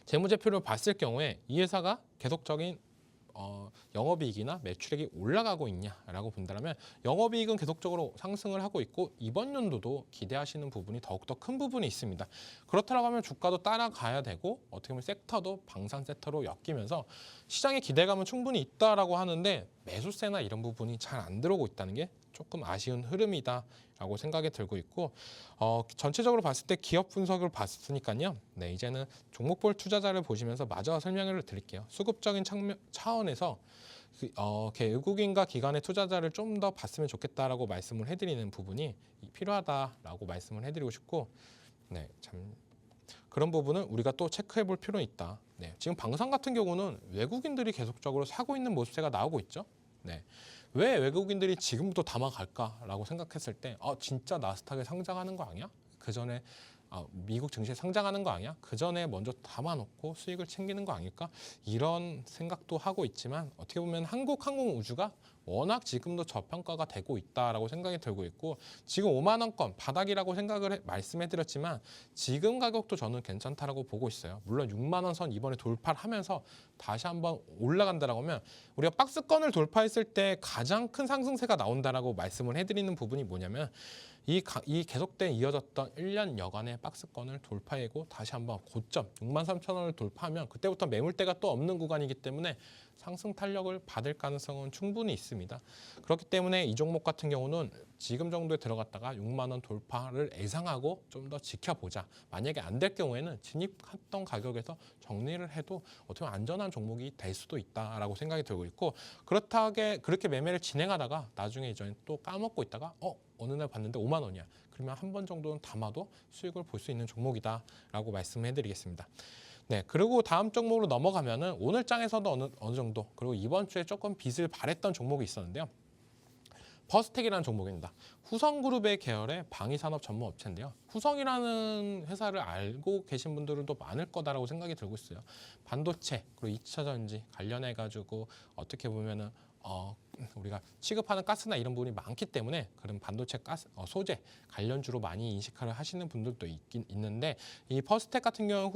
재무제표를 봤을 경우에 이 회사가 계속적인 영업이익이나 매출액이 올라가고 있냐라고 본다면, 영업이익은 계속적으로 상승을 하고 있고 이번 연도도 기대하시는 부분이 더욱더 큰 부분이 있습니다. 그렇다고 하면 주가도 따라가야 되고, 어떻게 보면 섹터도 방산 섹터로 엮이면서 시장의 기대감은 충분히 있다라고 하는데, 매수세나 이런 부분이 잘 안 들어오고 있다는 게 조금 아쉬운 흐름이다라고 생각이 들고 있고, 전체적으로 봤을 때 기업 분석을 봤으니까요. 네, 이제는 종목별 투자자를 보시면서 마저 설명을 드릴게요. 수급적인 차원에서 외국인과 기관의 투자자를 좀 더 봤으면 좋겠다라고 말씀을 해드리는 부분이 필요하다라고 말씀을 해드리고 싶고, 네, 참 그런 부분은 우리가 또 체크해 볼 필요는 있다. 네, 지금 방산 같은 경우는 외국인들이 계속적으로 사고 있는 모습세가 나오고 있죠. 네. 왜 외국인들이 지금부터 담아갈까라고 생각했을 때, 진짜 나스닥에 상장하는 거 아니야? 그 전에 미국 증시에 상장하는 거 아니야? 그 전에 먼저 담아놓고 수익을 챙기는 거 아닐까? 이런 생각도 하고 있지만, 어떻게 보면 한국항공우주가 워낙 지금도 저평가가 되고 있다라고 생각이 들고 있고, 지금 5만 원권 바닥이라고 말씀해드렸지만 지금 가격도 저는 괜찮다라고 보고 있어요. 물론 6만 원 선 이번에 돌파를 하면서 다시 한번 올라간다라고 하면, 우리가 박스권을 돌파했을 때 가장 큰 상승세가 나온다라고 말씀을 해드리는 부분이 뭐냐면, 이 계속된 이어졌던 1년 여간의 박스권을 돌파하고 다시 한번 고점 63,000원을 돌파하면, 그때부터 매물대가 또 없는 구간이기 때문에 상승 탄력을 받을 가능성은 충분히 있습니다. 그렇기 때문에 이 종목 같은 경우는 지금 정도에 들어갔다가 6만 원 돌파를 예상하고 좀 더 지켜보자. 만약에 안 될 경우에는 진입했던 가격에서 정리를 해도 어떻게 보면 안전한 종목이 될 수도 있다라고 생각이 들고 있고, 그렇게 매매를 진행하다가 나중에 이제 또 까먹고 있다가 어느 날 봤는데 5만 원이야. 그러면 한 번 정도는 담아도 수익을 볼 수 있는 종목이다라고 말씀해드리겠습니다. 네, 그리고 다음 종목으로 넘어가면은 오늘 장에서도 어느 정도, 그리고 이번 주에 조금 빚을 발했던 종목이 있었는데요. 퍼스텍이라는 종목입니다. 후성그룹의 계열의 방위산업 전문 업체인데요. 후성이라는 회사를 알고 계신 분들도 많을 거다라고 생각이 들고 있어요. 반도체 그리고 2차 전지 관련해 가지고 어떻게 보면은 우리가 취급하는 가스나 이런 부분이 많기 때문에 그런 반도체 소재 관련주로 많이 인식을 하시는 분들도 있는데, 이 퍼스텍 같은 경우는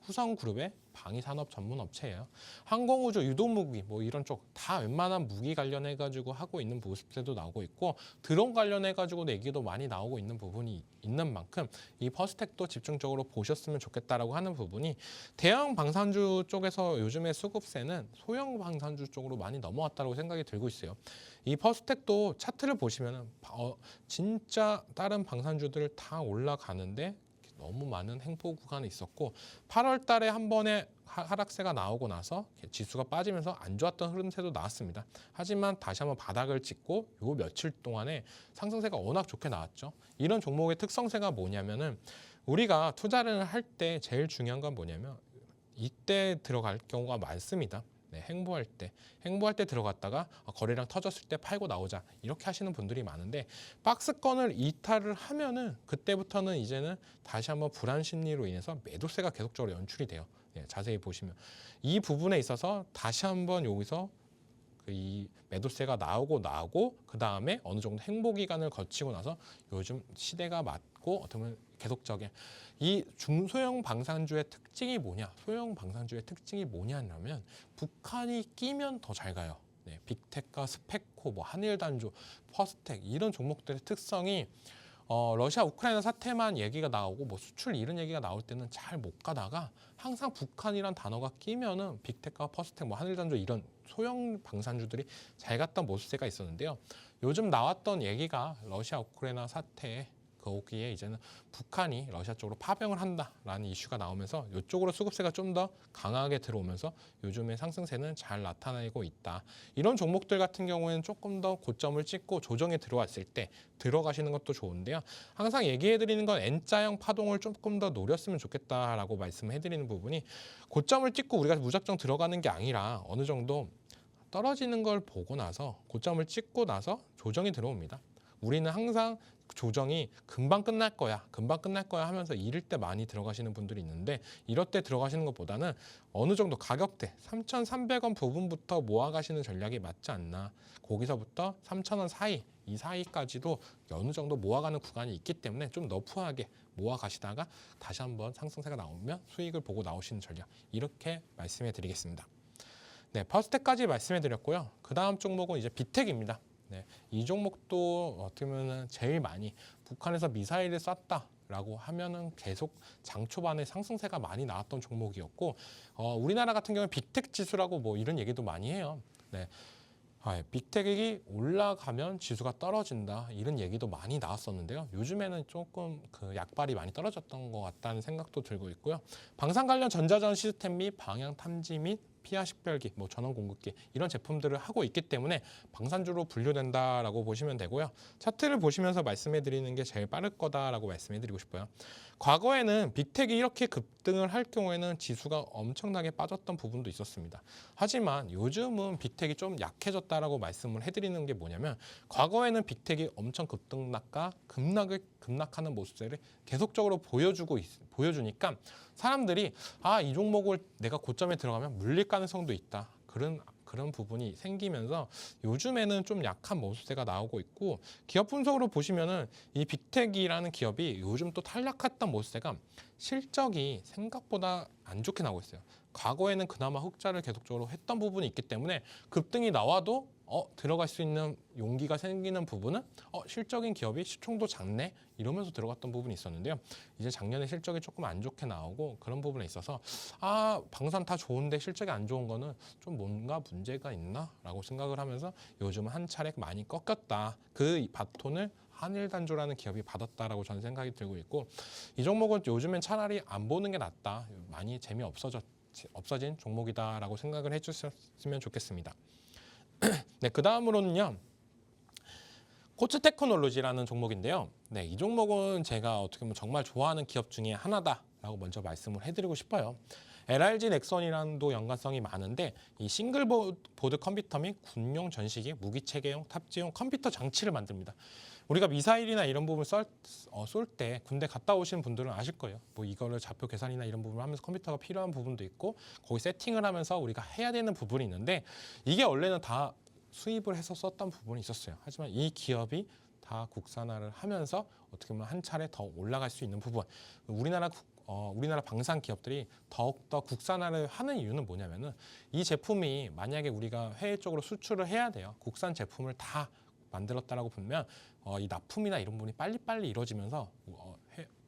후성그룹의 방위산업 전문 업체예요. 항공우주, 유도무기 뭐 이런 쪽 다 웬만한 무기 관련해 가지고 하고 있는 모습들도 나오고 있고, 드론 관련해 가지고 얘기도 많이 나오고 있는 부분이 있는 만큼, 이 퍼스텍도 집중적으로 보셨으면 좋겠다라고 하는 부분이, 대형 방산주 쪽에서 요즘에 수급세는 소형 방산주 쪽으로 많이 넘어왔다고 생각이 들고 있어요. 이 퍼스텍도 차트를 보시면은 진짜 다른 방산주들 다 올라가는데 너무 많은 횡보 구간이 있었고, 8월 달에 한 번에 하락세가 나오고 나서 지수가 빠지면서 안 좋았던 흐름세도 나왔습니다. 하지만 다시 한번 바닥을 찍고 요 며칠 동안에 상승세가 워낙 좋게 나왔죠. 이런 종목의 특성세가 뭐냐면은, 우리가 투자를 할 때 제일 중요한 건 뭐냐면 이때 들어갈 경우가 많습니다. 네, 행보할 때 들어갔다가 거래량 터졌을 때 팔고 나오자 이렇게 하시는 분들이 많은데 박스권을 이탈을 하면은 그때부터는 이제는 다시 한번 불안 심리로 인해서 매도세가 계속적으로 연출이 돼요. 네, 자세히 보시면 이 부분에 있어서 다시 한번 여기서 이 매도세가 나오고 그 다음에 어느 정도 행보 기간을 거치고 나서 요즘 시대가 맞고 어떻게 보면 계속적인 이 중소형 방산주의 특징이 뭐냐? 소형 방산주의 특징이 뭐냐면 북한이 끼면 더 잘 가요. 네, 빅텍과 스페코, 뭐 한일단조, 퍼스텍 이런 종목들의 특성이 러시아 우크라이나 사태만 얘기가 나오고 뭐 수출 이런 얘기가 나올 때는 잘 못 가다가 항상 북한이란 단어가 끼면은 빅텍과 퍼스텍, 뭐 한일단조 이런 소형 방산주들이 잘 갔던 모습세가 있었는데요. 요즘 나왔던 얘기가 러시아 우크라이나 사태에 거기에 이제는 북한이 러시아 쪽으로 파병을 한다라는 이슈가 나오면서 이쪽으로 수급세가 좀 더 강하게 들어오면서 요즘의 상승세는 잘 나타나고 있다. 이런 종목들 같은 경우에는 조금 더 고점을 찍고 조정에 들어왔을 때 들어가시는 것도 좋은데요. 항상 얘기해드리는 건 N자형 파동을 조금 더 노렸으면 좋겠다라고 말씀해드리는 부분이 고점을 찍고 우리가 무작정 들어가는 게 아니라 어느 정도 떨어지는 걸 보고 나서 고점을 찍고 나서 조정이 들어옵니다. 우리는 항상 조정이 금방 끝날 거야 하면서 이럴 때 많이 들어가시는 분들이 있는데 이럴 때 들어가시는 것보다는 어느 정도 가격대 3,300원 부분부터 모아가시는 전략이 맞지 않나. 거기서부터 3,000원 사이, 이 사이까지도 어느 정도 모아가는 구간이 있기 때문에 좀 너프하게 모아가시다가 다시 한번 상승세가 나오면 수익을 보고 나오시는 전략, 이렇게 말씀해 드리겠습니다. 네, 퍼스텍까지 말씀해 드렸고요. 그 다음 종목은 이제 비텍입니다. 네, 이 종목도 어떻게 보면 제일 많이 북한에서 미사일을 쐈다라고 하면은 계속 장 초반에 상승세가 많이 나왔던 종목이었고, 우리나라 같은 경우는 빅텍 지수라고 뭐 이런 얘기도 많이 해요. 네, 빅텍이 올라가면 지수가 떨어진다 이런 얘기도 많이 나왔었는데요. 요즘에는 조금 그 약발이 많이 떨어졌던 것 같다는 생각도 들고 있고요. 방산 관련 전자전 시스템 및 방향 탐지 및 피하 식별기, 뭐 전원 공급기 이런 제품들을 하고 있기 때문에 방산주로 분류된다라고 보시면 되고요. 차트를 보시면서 말씀해 드리는 게 제일 빠를 거다라고 말씀해 드리고 싶어요. 과거에는 빅텍이 이렇게 급등을 할 경우에는 지수가 엄청나게 빠졌던 부분도 있었습니다. 하지만 요즘은 빅텍이 좀 약해졌다라고 말씀을 해드리는 게 뭐냐면, 과거에는 빅텍이 엄청 급락하는 모습들을 계속적으로 보여주니까 사람들이 이 종목을 내가 고점에 들어가면 물릴 가능성도 있다. 그런 부분이 생기면서 요즘에는 좀 약한 모습세가 나오고 있고, 기업 분석으로 보시면은 이 빅텍이라는 기업이 요즘 또 탈락했던 모습세가 실적이 생각보다 안 좋게 나오고 있어요. 과거에는 그나마 흑자를 계속적으로 했던 부분이 있기 때문에 급등이 나와도 들어갈 수 있는 용기가 생기는 부분은 실적인 기업이 시총도 작네 이러면서 들어갔던 부분이 있었는데요. 이제 작년에 실적이 조금 안 좋게 나오고 그런 부분에 있어서 방산 다 좋은데 실적이 안 좋은 거는 좀 뭔가 문제가 있나 라고 생각을 하면서 요즘은 한 차례 많이 꺾였다. 그 바톤을 한일단조라는 기업이 받았다라고 저는 생각이 들고 있고, 이 종목은 요즘엔 차라리 안 보는 게 낫다. 많이 없어진 종목이다라고 생각을 해주셨으면 좋겠습니다. 네, 그 다음으로는요, 코츠테크놀로지라는 종목인데요. 네, 이 종목은 제가 어떻게 보면 정말 좋아하는 기업 중에 하나다라고 먼저 말씀을 해드리고 싶어요. LRG 넥선이랑도 연관성이 많은데, 이 싱글보드 컴퓨터 및 군용 전시기, 무기 체계용, 탑재용 컴퓨터 장치를 만듭니다. 우리가 미사일이나 이런 부분을 쏠 때 군대 갔다 오신 분들은 아실 거예요. 뭐 이거를 좌표 계산이나 이런 부분을 하면서 컴퓨터가 필요한 부분도 있고, 거기 세팅을 하면서 우리가 해야 되는 부분이 있는데, 이게 원래는 다 수입을 해서 썼던 부분이 있었어요. 하지만 이 기업이 다 국산화를 하면서 어떻게 보면 한 차례 더 올라갈 수 있는 부분, 우리나라 방산 기업들이 더욱더 국산화를 하는 이유는 뭐냐면은, 이 제품이 만약에 우리가 해외 쪽으로 수출을 해야 돼요. 국산 제품을 다 만들었다라고 보면 이 납품이나 이런 부분이 빨리빨리 이루어지면서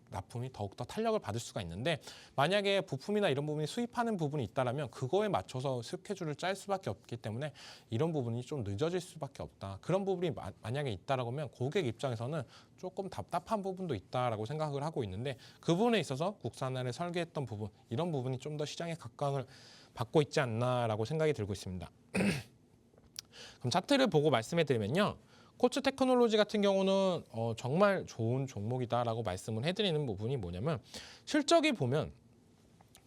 납품이 더욱더 탄력을 받을 수가 있는데, 만약에 부품이나 이런 부분이 수입하는 부분이 있다라면 그거에 맞춰서 스케줄을 짤 수밖에 없기 때문에 이런 부분이 좀 늦어질 수밖에 없다. 그런 부분이 만약에 있다라고 하면 고객 입장에서는 조금 답답한 부분도 있다라고 생각을 하고 있는데, 그 부분에 있어서 국산화를 설계했던 부분, 이런 부분이 좀 더 시장의 각광을 받고 있지 않나라고 생각이 들고 있습니다. 그럼 차트를 보고 말씀해 드리면요, 코츠테크놀로지 같은 경우는 정말 좋은 종목이다라고 말씀을 해드리는 부분이 뭐냐면, 실적이 보면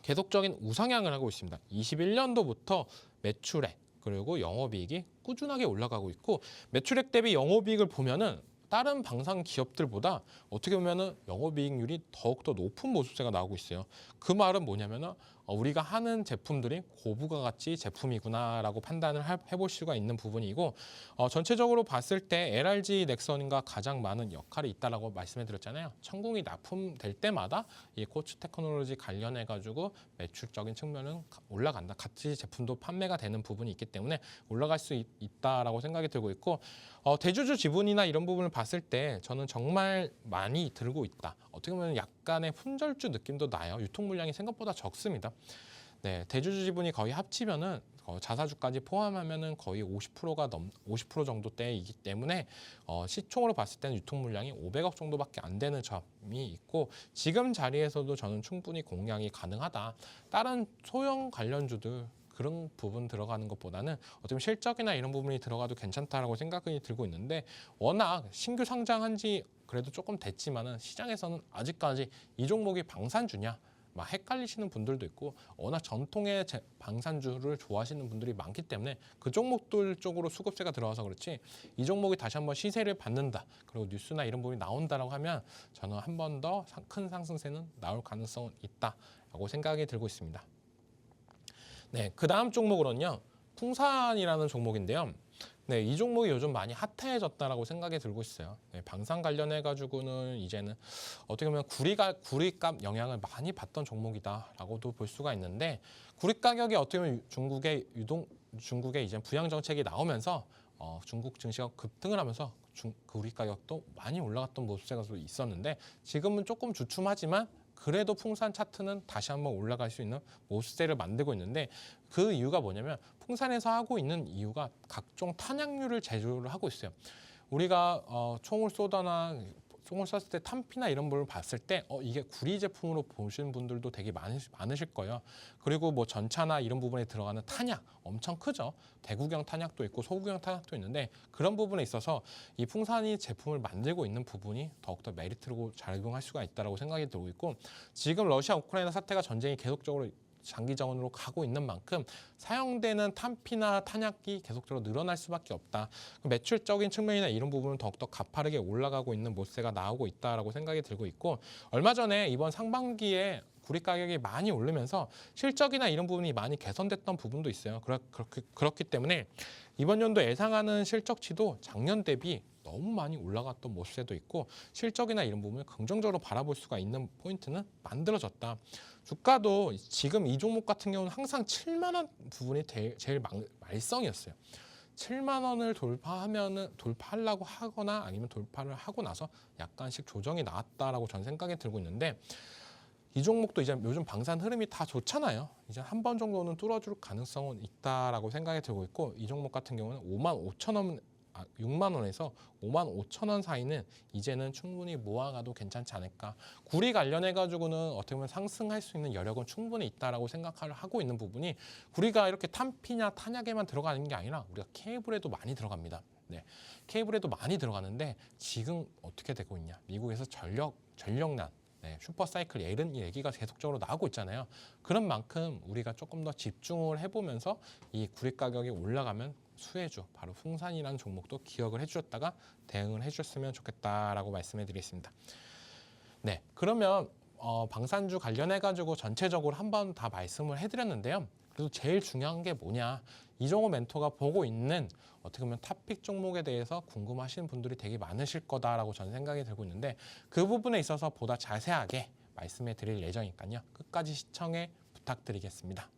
계속적인 우상향을 하고 있습니다. 21년도부터 매출액 그리고 영업이익이 꾸준하게 올라가고 있고 매출액 대비 영업이익을 보면은 다른 방산 기업들보다 어떻게 보면은 영업이익률이 더욱더 높은 모습세가 나오고 있어요. 그 말은 뭐냐면은 우리가 하는 제품들이 고부가 가치 제품이구나라고 판단을 해볼 수가 있는 부분이고 전체적으로 봤을 때 LRG 넥슨과 가장 많은 역할이 있다라고 말씀해 드렸잖아요. 천공이 납품될 때마다 이 코츠 테크놀로지 관련해 가지고 매출적인 측면은 올라간다. 가치 제품도 판매가 되는 부분이 있기 때문에 올라갈 수 있다라고 생각이 들고 있고 대주주 지분이나 이런 부분을 봤을 때 저는 정말 많이 들고 있다. 어떻게 보면 약간의 품절주 느낌도 나요. 유통 물량이 생각보다 적습니다. 네, 대주주 지분이 거의 합치면은 자사주까지 포함하면은 거의 50%가 50% 정도대이기 때문에 시총으로 봤을 때는 유통 물량이 500억 정도밖에 안 되는 점이 있고 지금 자리에서도 저는 충분히 공략이 가능하다. 다른 소형 관련주들 그런 부분 들어가는 것보다는 어쩌면 실적이나 이런 부분이 들어가도 괜찮다라고 생각이 들고 있는데 워낙 신규 상장한 지 그래도 조금 됐지만은 시장에서는 아직까지 이 종목이 방산주냐 막 헷갈리시는 분들도 있고 워낙 전통의 방산주를 좋아하시는 분들이 많기 때문에 그 종목들 쪽으로 수급세가 들어와서 그렇지 이 종목이 다시 한번 시세를 받는다 그리고 뉴스나 이런 부분이 나온다라고 하면 저는 한 번 더 큰 상승세는 나올 가능성은 있다라고 생각이 들고 있습니다. 네, 그 다음 종목으로는요 풍산이라는 종목인데요. 네, 이 종목이 요즘 많이 핫해졌다라고 생각이 들고 있어요. 네, 방산 관련해 가지고는 이제는 어떻게 보면 구리값 영향을 많이 받던 종목이다라고도 볼 수가 있는데 구리 가격이 어떻게 보면 중국의 이제 부양 정책이 나오면서 중국 증시가 급등을 하면서 구리 가격도 많이 올라갔던 모습세가 있었는데 지금은 조금 주춤하지만 그래도 풍산 차트는 다시 한번 올라갈 수 있는 모습세를 만들고 있는데 그 이유가 뭐냐면 풍산에서 하고 있는 이유가 각종 탄약류를 제조를 하고 있어요. 우리가 총을 쏘거나 총을 쐈을 때 탄피나 이런 걸 봤을 때 이게 구리 제품으로 보시는 분들도 되게 많으실 거예요. 그리고 뭐 전차나 이런 부분에 들어가는 탄약 엄청 크죠. 대구경 탄약도 있고 소구경 탄약도 있는데 그런 부분에 있어서 이 풍산이 제품을 만들고 있는 부분이 더욱더 메리트로 작용할 수가 있다고 생각이 들고 있고 지금 러시아 우크라이나 사태가 전쟁이 계속적으로 장기전으로 가고 있는 만큼 사용되는 탄피나 탄약이 계속적으로 늘어날 수밖에 없다. 매출적인 측면이나 이런 부분은 더욱더 가파르게 올라가고 있는 모습세가 나오고 있다라고 생각이 들고 있고 얼마 전에 이번 상반기에 구리 가격이 많이 오르면서 실적이나 이런 부분이 많이 개선됐던 부분도 있어요. 그렇기 때문에 이번 연도 예상하는 실적치도 작년 대비 너무 많이 올라갔던 모습세도 있고 실적이나 이런 부분을 긍정적으로 바라볼 수가 있는 포인트는 만들어졌다. 주가도 지금 이 종목 같은 경우는 항상 7만 원 부분이 제일 말썽이었어요. 7만 원을 돌파하려고 하거나 아니면 돌파를 하고 나서 약간씩 조정이 나왔다라고 전 생각이 들고 있는데 이 종목도 이제 요즘 방산 흐름이 다 좋잖아요. 이제 한 번 정도는 뚫어줄 가능성은 있다라고 생각이 들고 있고 이 종목 같은 경우는 6만 원에서 5만 5천 원 사이는 이제는 충분히 모아가도 괜찮지 않을까. 구리 관련해 가지고는 어떻게 보면 상승할 수 있는 여력은 충분히 있다라고 생각을 하고 있는 부분이 구리가 이렇게 탄피냐 탄약에만 들어가는 게 아니라 우리가 케이블에도 많이 들어갑니다. 네, 케이블에도 많이 들어가는데 지금 어떻게 되고 있냐. 미국에서 전력난 슈퍼사이클 이런 얘기가 계속적으로 나오고 있잖아요. 그런 만큼 우리가 조금 더 집중을 해보면서 이 구리 가격이 올라가면 수혜주, 바로 풍산이라는 종목도 기억을 해주셨다가 대응을 해주셨으면 좋겠다라고 말씀해 드리겠습니다. 네, 그러면 방산주 관련해가지고 전체적으로 한번 다 말씀을 해드렸는데요. 그래도 제일 중요한 게 뭐냐. 이종호 멘토가 보고 있는 어떻게 보면 탑픽 종목에 대해서 궁금하신 분들이 되게 많으실 거다라고 저는 생각이 들고 있는데 그 부분에 있어서 보다 자세하게 말씀해 드릴 예정이니까요. 끝까지 시청해 부탁드리겠습니다.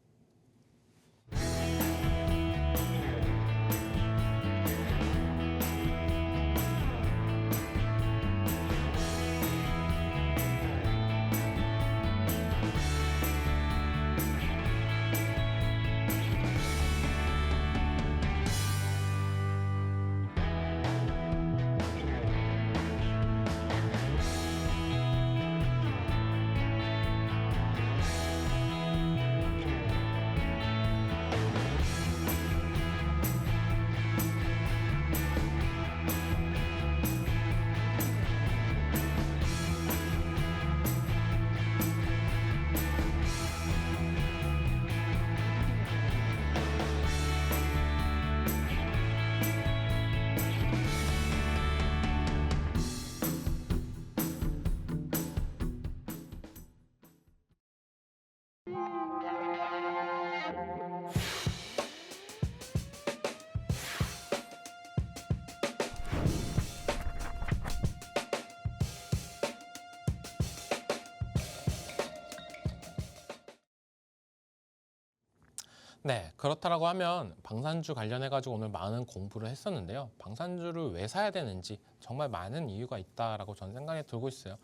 네, 그렇다라고 하면 방산주 관련해 가지고 오늘 많은 공부를 했었는데요. 방산주를 왜 사야 되는지 정말 많은 이유가 있다라고 저는 생각이 들고 있어요.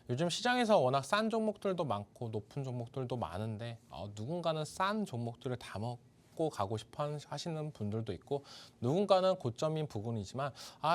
요즘 시장에서 워낙 싼 종목들도 많고 높은 종목들도 많은데 누군가는 싼 종목들을 다 먹고 가고 싶어 하시는 분들도 있고, 누군가는 고점인 부분이지만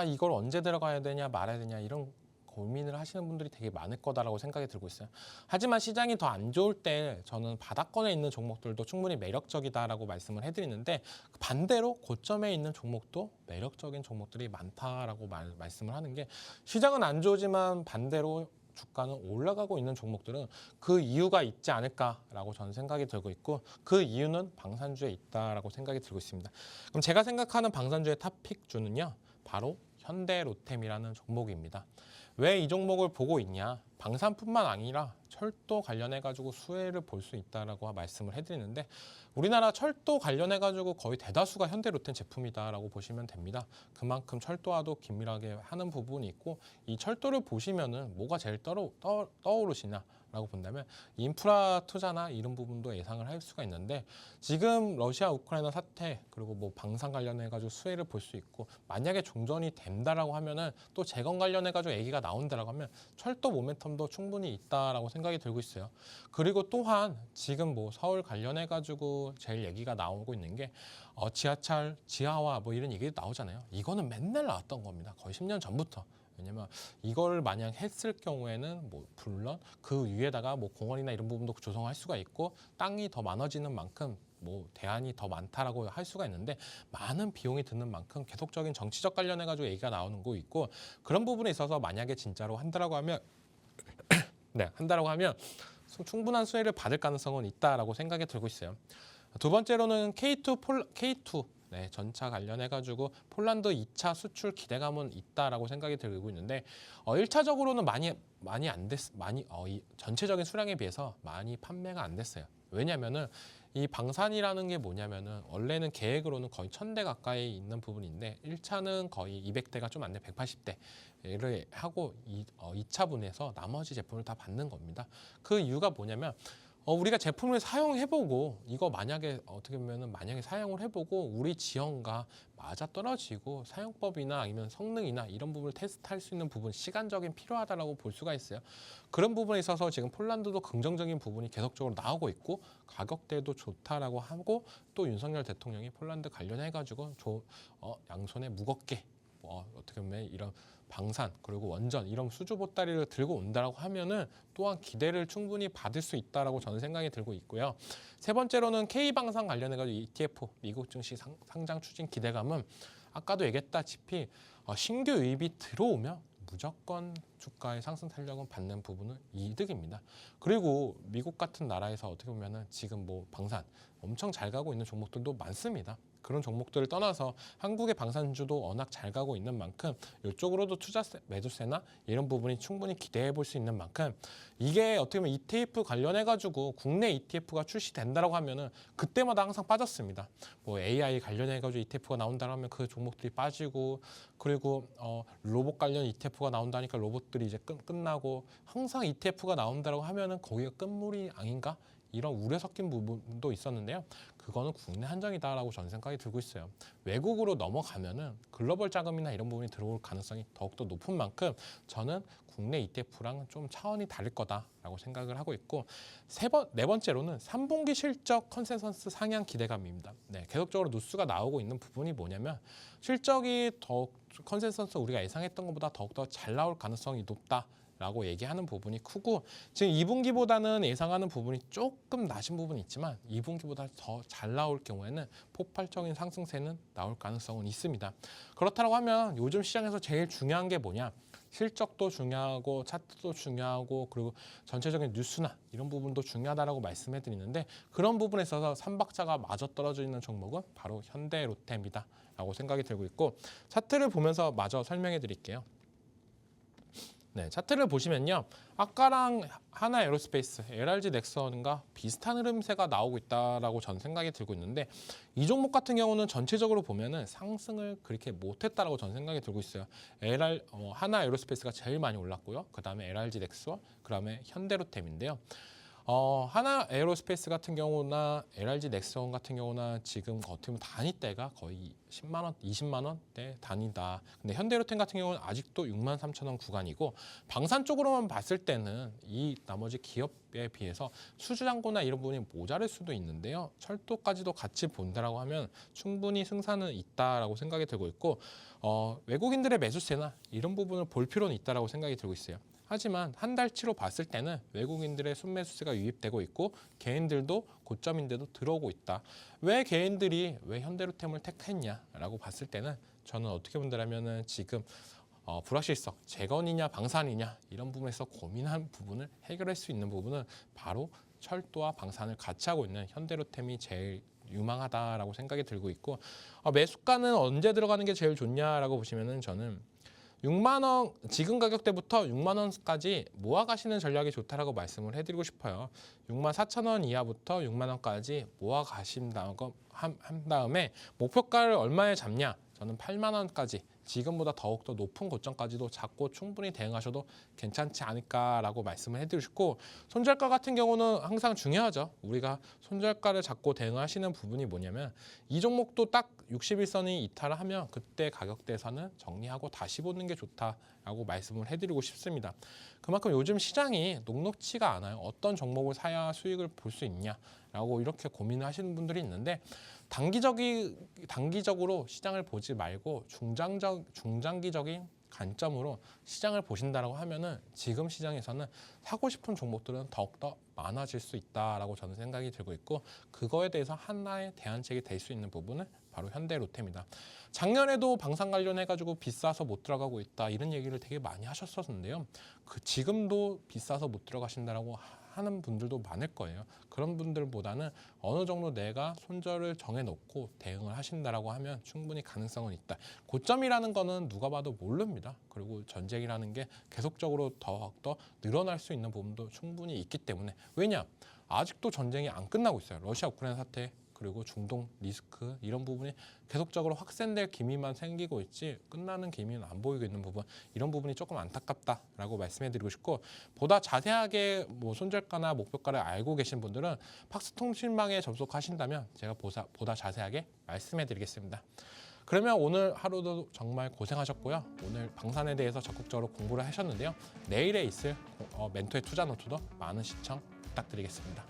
이걸 언제 들어가야 되냐 말아야 되냐 이런 고민을 하시는 분들이 되게 많을 거다라고 생각이 들고 있어요. 하지만 시장이 더 안 좋을 때 저는 바닥권에 있는 종목들도 충분히 매력적이다라고 말씀을 해드리는데, 반대로 고점에 있는 종목도 매력적인 종목들이 많다라고 말씀을 하는 게, 시장은 안 좋지만 반대로 주가는 올라가고 있는 종목들은 그 이유가 있지 않을까라고 저는 생각이 들고 있고, 그 이유는 방산주에 있다라고 생각이 들고 있습니다. 그럼 제가 생각하는 방산주의 탑픽주는요, 바로 현대로템이라는 종목입니다. 왜 이 종목을 보고 있냐? 방산뿐만 아니라 철도 관련해 가지고 수혜를 볼 수 있다라고 말씀을 해드리는데, 우리나라 철도 관련해 가지고 거의 대다수가 현대로템 제품이다라고 보시면 됩니다. 그만큼 철도와도 긴밀하게 하는 부분이 있고, 이 철도를 보시면은 뭐가 제일 떠오르시냐라고 본다면 인프라 투자나 이런 부분도 예상을 할 수가 있는데, 지금 러시아 우크라이나 사태 그리고 뭐 방산 관련해 가지고 수혜를 볼 수 있고, 만약에 종전이 된다라고 하면은 또 재건 관련해 가지고 얘기가 나온다라고 하면 철도 모멘텀도 충분히 있다라고 생각이 들고 있어요. 그리고 또한 지금 뭐 서울 관련해 가지고 제일 얘기가 나오고 있는 게 지하철 지하화 뭐 이런 얘기 나오잖아요. 이거는 맨날 나왔던 겁니다. 거의 10년 전부터. 왜냐면 이걸 만약 했을 경우에는 뭐 물론 그 위에다가 뭐 공원이나 이런 부분도 조성할 수가 있고, 땅이 더 많아지는 만큼 뭐 대안이 더 많다라고 할 수가 있는데, 많은 비용이 드는 만큼 계속적인 정치적 관련해 가지고 얘기가 나오는 거 있고, 그런 부분에 있어서 만약에 진짜로 한다라고 하면 한다라고 하면 충분한 수혜를 받을 가능성은 있다라고 생각이 들고 있어요. 두 번째로는 K2 전차 관련해 가지고 폴란드 2차 수출 기대감은 있다라고 생각이 들고 있는데, 1차적으로는 많이 안 됐, 이 전체적인 수량에 비해서 많이 판매가 안 됐어요. 왜냐면은 이 방산이라는 게 뭐냐면은 원래는 계획으로는 거의 1000대 가까이 있는 부분인데, 1차는 거의 200대가 좀 안 돼 180대를 하고 2차분에서 나머지 제품을 다 받는 겁니다. 그 이유가 뭐냐면 우리가 제품을 사용해보고, 이거 만약에 어떻게 보면은 만약에 사용을 해보고 우리 지형과 맞아 떨어지고 사용법이나 아니면 성능이나 이런 부분을 테스트할 수 있는 부분, 시간적인 필요하다라고 볼 수가 있어요. 그런 부분에 있어서 지금 폴란드도 긍정적인 부분이 계속적으로 나오고 있고, 가격대도 좋다라고 하고, 또 윤석열 대통령이 폴란드 관련해가지고 양손에 무겁게 어떻게 보면 이런 방산 그리고 원전 이런 수주 보따리를 들고 온다라고 하면은 또한 기대를 충분히 받을 수 있다라고 저는 생각이 들고 있고요. 세 번째로는 K방산 관련해가지고 ETF 미국 증시 상장 추진 기대감은 아까도 얘기했다시피 신규 유입이 들어오면 무조건 주가의 상승 탄력은 받는 부분은 이득입니다. 그리고 미국 같은 나라에서 어떻게 보면은 지금 뭐 방산 엄청 잘 가고 있는 종목들도 많습니다. 그런 종목들을 떠나서 한국의 방산주도 워낙 잘 가고 있는 만큼 이쪽으로도 투자세, 매도세나 이런 부분이 충분히 기대해 볼 수 있는 만큼, 이게 어떻게 보면 ETF 관련해 가지고 국내 ETF가 출시된다라고 하면은 그때마다 항상 빠졌습니다. 뭐 AI 관련해 가지고 ETF가 나온다고 하면 그 종목들이 빠지고, 그리고 로봇 관련 ETF가 나온다니까 로봇들이 이제 끝나고, 항상 ETF가 나온다고 하면은 거기가 끝물이 아닌가? 이런 우려 섞인 부분도 있었는데요. 그거는 국내 한정이다라고 저는 생각이 들고 있어요. 외국으로 넘어가면은 글로벌 자금이나 이런 부분이 들어올 가능성이 더욱더 높은 만큼 저는 국내 ETF랑 좀 차원이 다를 거다라고 생각을 하고 있고, 네 번째로는 3분기 실적 컨센서스 상향 기대감입니다. 계속적으로 뉴스가 나오고 있는 부분이 뭐냐면, 실적이 더 컨센서스 우리가 예상했던 것보다 더욱더 잘 나올 가능성이 높다 라고 얘기하는 부분이 크고, 지금 2분기보다는 예상하는 부분이 조금 낮은 부분이 있지만 2분기보다 더 잘 나올 경우에는 폭발적인 상승세는 나올 가능성은 있습니다. 그렇다고 하면 요즘 시장에서 제일 중요한 게 뭐냐? 실적도 중요하고 차트도 중요하고, 그리고 전체적인 뉴스나 이런 부분도 중요하다라고 말씀해 드리는데, 그런 부분에 있어서 3박자가 마저 떨어져 있는 종목은 바로 현대로템이다 라고 생각이 들고 있고, 차트를 보면서 마저 설명해 드릴게요. 네, 차트를 보시면요. 아까랑 하나 에어로스페이스, LRG 넥슨과 비슷한 흐름세가 나오고 있다라고 전 생각이 들고 있는데 이 종목 같은 경우는 전체적으로 보면은 상승을 그렇게 못했다라고 전 생각이 들고 있어요. 하나 에어로스페이스가 제일 많이 올랐고요. 그다음에 LRG 넥슨, 그다음에 현대로템인데요. 하나 에어로스페이스 같은 경우나 LRG 넥슨 같은 경우나 지금 어떻게 보면 단위대가 거의 10만 원, 20만 원대 단위다. 근데 현대로템 같은 경우는 아직도 6만 3천 원 구간이고 방산 쪽으로만 봤을 때는 이 나머지 기업에 비해서 수주잔고나 이런 부분이 모자랄 수도 있는데요. 철도까지도 같이 본다라고 하면 충분히 승산은 있다라고 생각이 들고 있고 외국인들의 매수세나 이런 부분을 볼 필요는 있다라고 생각이 들고 있어요. 하지만 한 달치로 봤을 때는 외국인들의 순매수세가 유입되고 있고 개인들도 고점인데도 들어오고 있다. 왜 개인들이 왜 현대로템을 택했냐라고 봤을 때는 저는 어떻게 본다면은 지금 불확실성, 재건이냐 방산이냐 이런 부분에서 고민한 부분을 해결할 수 있는 부분은 바로 철도와 방산을 같이 하고 있는 현대로템이 제일 유망하다라고 생각이 들고 있고 매수가는 언제 들어가는 게 제일 좋냐라고 보시면은 저는 6만 원 지금 가격대부터 6만 원까지 모아 가시는 전략이 좋다라고 말씀을 해드리고 싶어요. 6만 4천 원 이하부터 6만 원까지 모아 가신다고 한 다음에 목표가를 얼마에 잡냐? 저는 8만 원까지 지금보다 더욱더 높은 고점까지도 잡고 충분히 대응하셔도 괜찮지 않을까라고 말씀을 해드리고 손절가 같은 경우는 항상 중요하죠. 우리가 손절가를 잡고 대응하시는 부분이 뭐냐면 이 종목도 딱 61선이 이탈을 하면 그때 가격대에서는 정리하고 다시 보는 게 좋다라고 말씀을 해드리고 싶습니다. 그만큼 요즘 시장이 녹록치가 않아요. 어떤 종목을 사야 수익을 볼 수 있냐라고 이렇게 고민을 하시는 분들이 있는데 단기적으로 시장을 보지 말고 중장기적인 관점으로 시장을 보신다라고 하면은 지금 시장에서는 사고 싶은 종목들은 더욱더 많아질 수 있다라고 저는 생각이 들고 있고 그거에 대해서 하나의 대안책이 될 수 있는 부분은 바로 현대로템이다. 작년에도 방산 관련해가지고 비싸서 못 들어가고 있다 이런 얘기를 되게 많이 하셨었는데요. 지금도 비싸서 못 들어가신다라고 하는 분들도 많을 거예요. 그런 분들보다는 어느 정도 내가 손절을 정해놓고 대응을 하신다라고 하면 충분히 가능성은 있다. 고점이라는 거는 누가 봐도 모릅니다. 그리고 전쟁이라는 게 계속적으로 더욱더 늘어날 수 있는 부분도 충분히 있기 때문에 왜냐? 아직도 전쟁이 안 끝나고 있어요. 러시아 우크라이나 사태 그리고 중동 리스크 이런 부분이 계속적으로 확산될 기미만 생기고 있지 끝나는 기미는 안 보이고 있는 부분 이런 부분이 조금 안타깝다라고 말씀해드리고 싶고 보다 자세하게 손절가나 목표가를 알고 계신 분들은 팍스통신망에 접속하신다면 제가 보다 자세하게 말씀해드리겠습니다. 그러면 오늘 하루도 정말 고생하셨고요. 오늘 방산에 대해서 적극적으로 공부를 하셨는데요. 내일에 있을 멘토의 투자 노트도 많은 시청 부탁드리겠습니다.